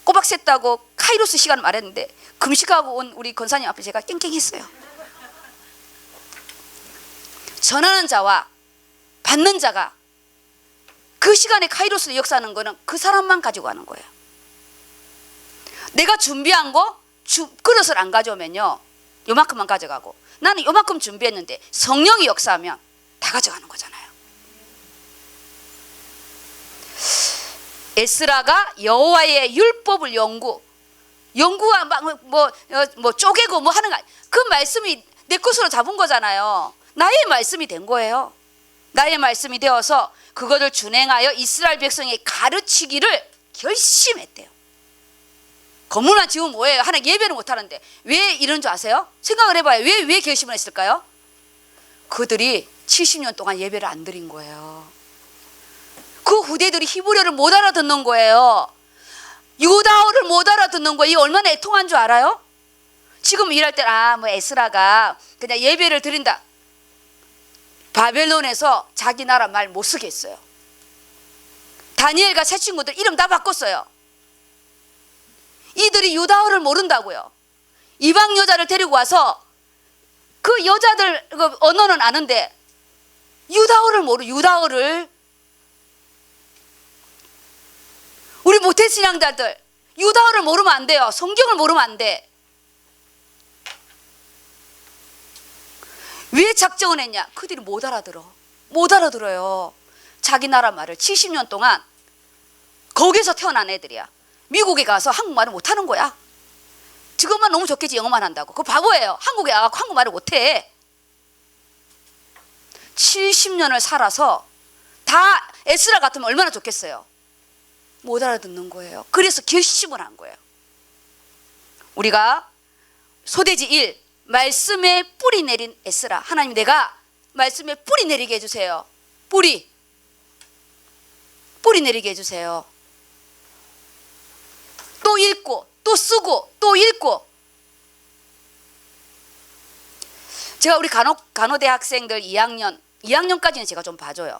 꼬박 샜다고 카이로스 시간을 말했는데 금식하고 온 우리 권사님 앞에 제가 깽깽했어요. 전하는 자와 받는 자가 그 시간에 카이로스를 역사하는 거는 그 사람만 가지고 가는 거예요. 내가 준비한 거 그릇을 안 가져오면요 요만큼만 가져가고, 나는 요만큼 준비했는데 성령이 역사하면 다 가져가는 거잖아요. 에스라가 여호와의 율법을 연구와 뭐 쪼개고 뭐 하는 거 아니에요. 그 말씀이 내 것으로 잡은 거잖아요. 나의 말씀이 된 거예요. 나의 말씀이 되어서 그것을 준행하여 이스라엘 백성에게 가르치기를 결심했대요. 건물만 지으면 뭐예요? 하나님 예배를 못하는데 왜 이런 줄 아세요? 생각을 해봐요. 왜 결심을 했을까요? 그들이 70년 동안 예배를 안 드린 거예요. 그 후대들이 히브리어를 못 알아듣는 거예요. 유다어를 못 알아듣는 거예요. 이 얼마나 애통한 줄 알아요? 지금 일할 때 뭐 에스라가 그냥 예배를 드린다. 바벨론에서 자기 나라 말 못 쓰게 했어요. 다니엘과 새 친구들 이름 다 바꿨어요. 이들이 유다어를 모른다고요. 이방 여자를 데리고 와서 그 여자들 그 언어는 아는데 유다어를 우리 모태신앙자들 유다어를 모르면 안 돼요. 성경을 모르면 안 돼. 왜 작정을 했냐? 그들이 못 알아들어요. 자기 나라 말을 70년 동안 거기서 태어난 애들이야. 미국에 가서 한국말을 못하는 거야. 지금만 너무 좋겠지 영어만 한다고. 그거 바보예요. 한국에 와서 한국말을 못해. 70년을 살아서 다 에스라 같으면 얼마나 좋겠어요. 못 알아듣는 거예요. 그래서 결심을 한 거예요. 우리가 소돼지 1 말씀에 뿌리 내린 에스라. 하나님 내가 말씀에 뿌리 내리게 해주세요. 뿌리 내리게 해주세요. 또 읽고 또 쓰고 또 읽고. 제가 우리 간호대 학생들 2학년까지는 제가 좀 봐줘요.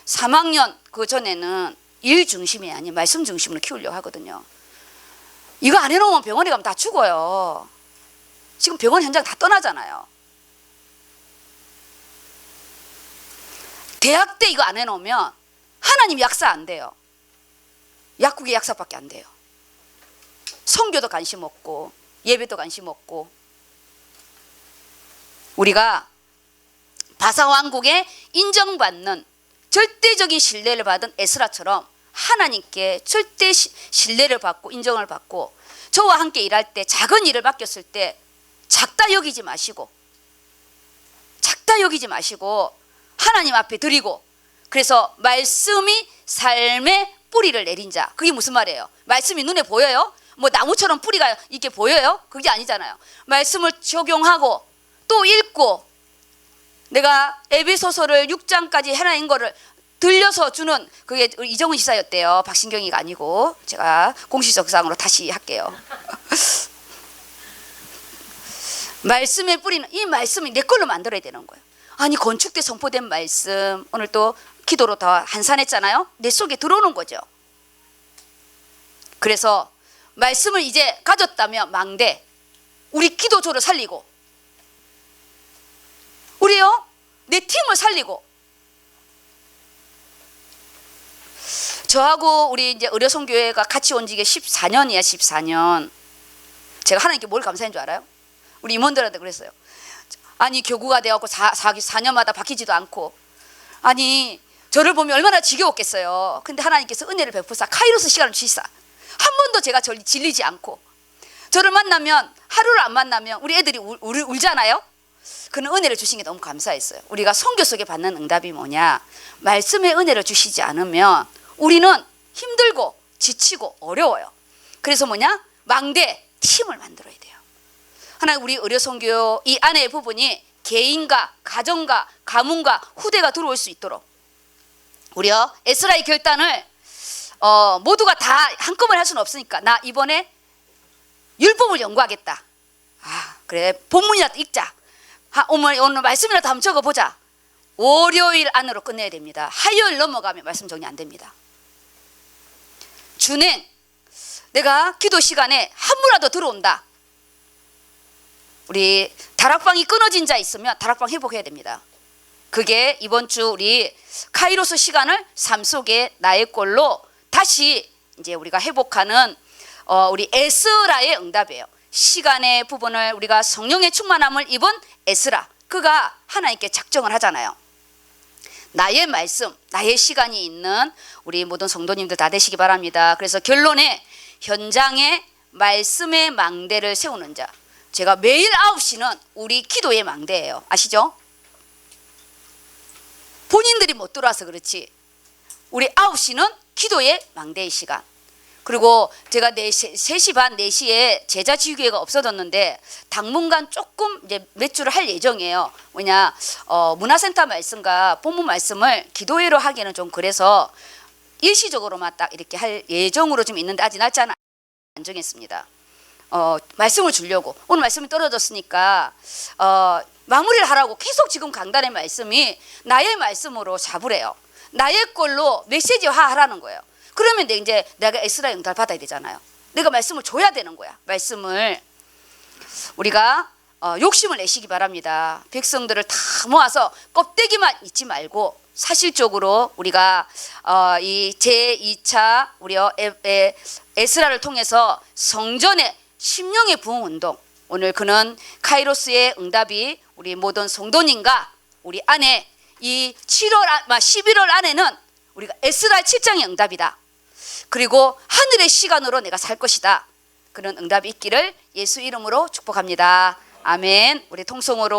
3학년 그 전에는 일 중심이 아닌 말씀 중심으로 키우려고 하거든요. 이거 안 해놓으면 병원에 가면 다 죽어요. 지금 병원 현장 다 떠나잖아요. 대학 때 이거 안 해놓으면 하나님 약사 안 돼요. 약국의 약사밖에 안 돼요. 선교도 관심 없고 예배도 관심 없고. 우리가 바사왕국에 인정받는 절대적인 신뢰를 받은 에스라처럼 하나님께 절대 신뢰를 받고 인정을 받고 저와 함께 일할 때 작은 일을 맡겼을 때 작다 여기지 마시고 하나님 앞에 드리고. 그래서 말씀이 삶의 뿌리를 내린 자. 그게 무슨 말이에요? 말씀이 눈에 보여요? 뭐 나무처럼 뿌리가 이렇게 보여요? 그게 아니잖아요. 말씀을 적용하고 또 읽고. 내가 에베소서를 6장까지 해놔인 거를 들려서 주는 그게 이정은 시사였대요. 박신경이가 아니고. 제가 공시적상으로 다시 할게요. 말씀의 뿌리는 이 말씀이 내 걸로 만들어야 되는 거예요. 아니 건축 때 선포된 말씀 오늘 또 기도로 더 한산했잖아요. 내 속에 들어오는 거죠. 그래서 말씀을 이제 가졌다면 망대 우리 기도조를 살리고 우리요 내 팀을 살리고. 저하고 우리 이제 의료선교회가 같이 온 지가 14년이야. 14년. 제가 하나님께 뭘 감사한 줄 알아요? 우리 임원들한테 그랬어요. 아니 교구가 되어갖고 4년마다 바뀌지도 않고 아니 저를 보면 얼마나 지겨웠겠어요. 근데 하나님께서 은혜를 베푸사 카이로스 시간을 주시사 한 번도 제가 질리지 않고 저를 만나면 하루를 안 만나면 우리 애들이 울잖아요. 그는 은혜를 주신 게 너무 감사했어요. 우리가 선교 속에 받는 응답이 뭐냐? 말씀의 은혜를 주시지 않으면 우리는 힘들고 지치고 어려워요. 그래서 뭐냐? 망대 팀을 만들어야 돼요. 하나님 우리 의료선교 이 안의 부분이 개인과 가정과 가문과 후대가 들어올 수 있도록 우리요 에스라의 결단을 모두가 다 한꺼번에 할 수는 없으니까 나 이번에 율법을 연구하겠다. 그래 본문이라도 읽자. 오늘 말씀이라도 한번 적어보자. 월요일 안으로 끝내야 됩니다. 화요일 넘어가면 말씀 정리 안 됩니다. 준행 내가 기도 시간에 한 분이라도 들어온다. 우리 다락방이 끊어진 자 있으면 다락방 회복해야 됩니다. 그게 이번 주 우리 카이로스 시간을 삶 속에 나의 꼴로 다시 이제 우리가 회복하는 우리 에스라의 응답이에요. 시간의 부분을 우리가 성령의 충만함을 입은 에스라 그가 하나님께 작정을 하잖아요. 나의 말씀 나의 시간이 있는 우리 모든 성도님들 다 되시기 바랍니다. 그래서 결론에 현장에 말씀의 망대를 세우는 자. 제가 매일 9시는 우리 기도의 망대예요. 아시죠? 본인들이 못 들어와서 그렇지. 우리 9시는 기도의 망대의 시간. 그리고 제가 3시 반, 4시에 제자 지휘교회가 없어졌는데 당분간 조금 이제 몇 주를 할 예정이에요. 뭐냐, 문화센터 말씀과 본문 말씀을 기도회로 하기에는 좀 그래서 일시적으로만 딱 이렇게 할 예정으로 좀 있는데 아직 날짜는 안 정했습니다. 말씀을 주려고. 오늘 말씀이 떨어졌으니까 마무리를 하라고 계속 지금 강단의 말씀이 나의 말씀으로 잡으래요. 나의 걸로 메시지화 하라는 거예요. 그러면 이제 내가 에스라 응답 받아야 되잖아요. 내가 말씀을 줘야 되는 거야. 말씀을 우리가 욕심을 내시기 바랍니다. 백성들을 다 모아서 껍데기만 잊지 말고 사실적으로 우리가 이 제2차 우리 에스라를 통해서 성전의 심령의 부흥 운동, 오늘 그는 카이로스의 응답이 우리 모든 성도님과 우리 안에 이 11월 안에는 우리가 에스라 7장의 응답이다. 그리고 하늘의 시간으로 내가 살 것이다. 그런 응답이 있기를 예수 이름으로 축복합니다. 아멘. 우리 통성으로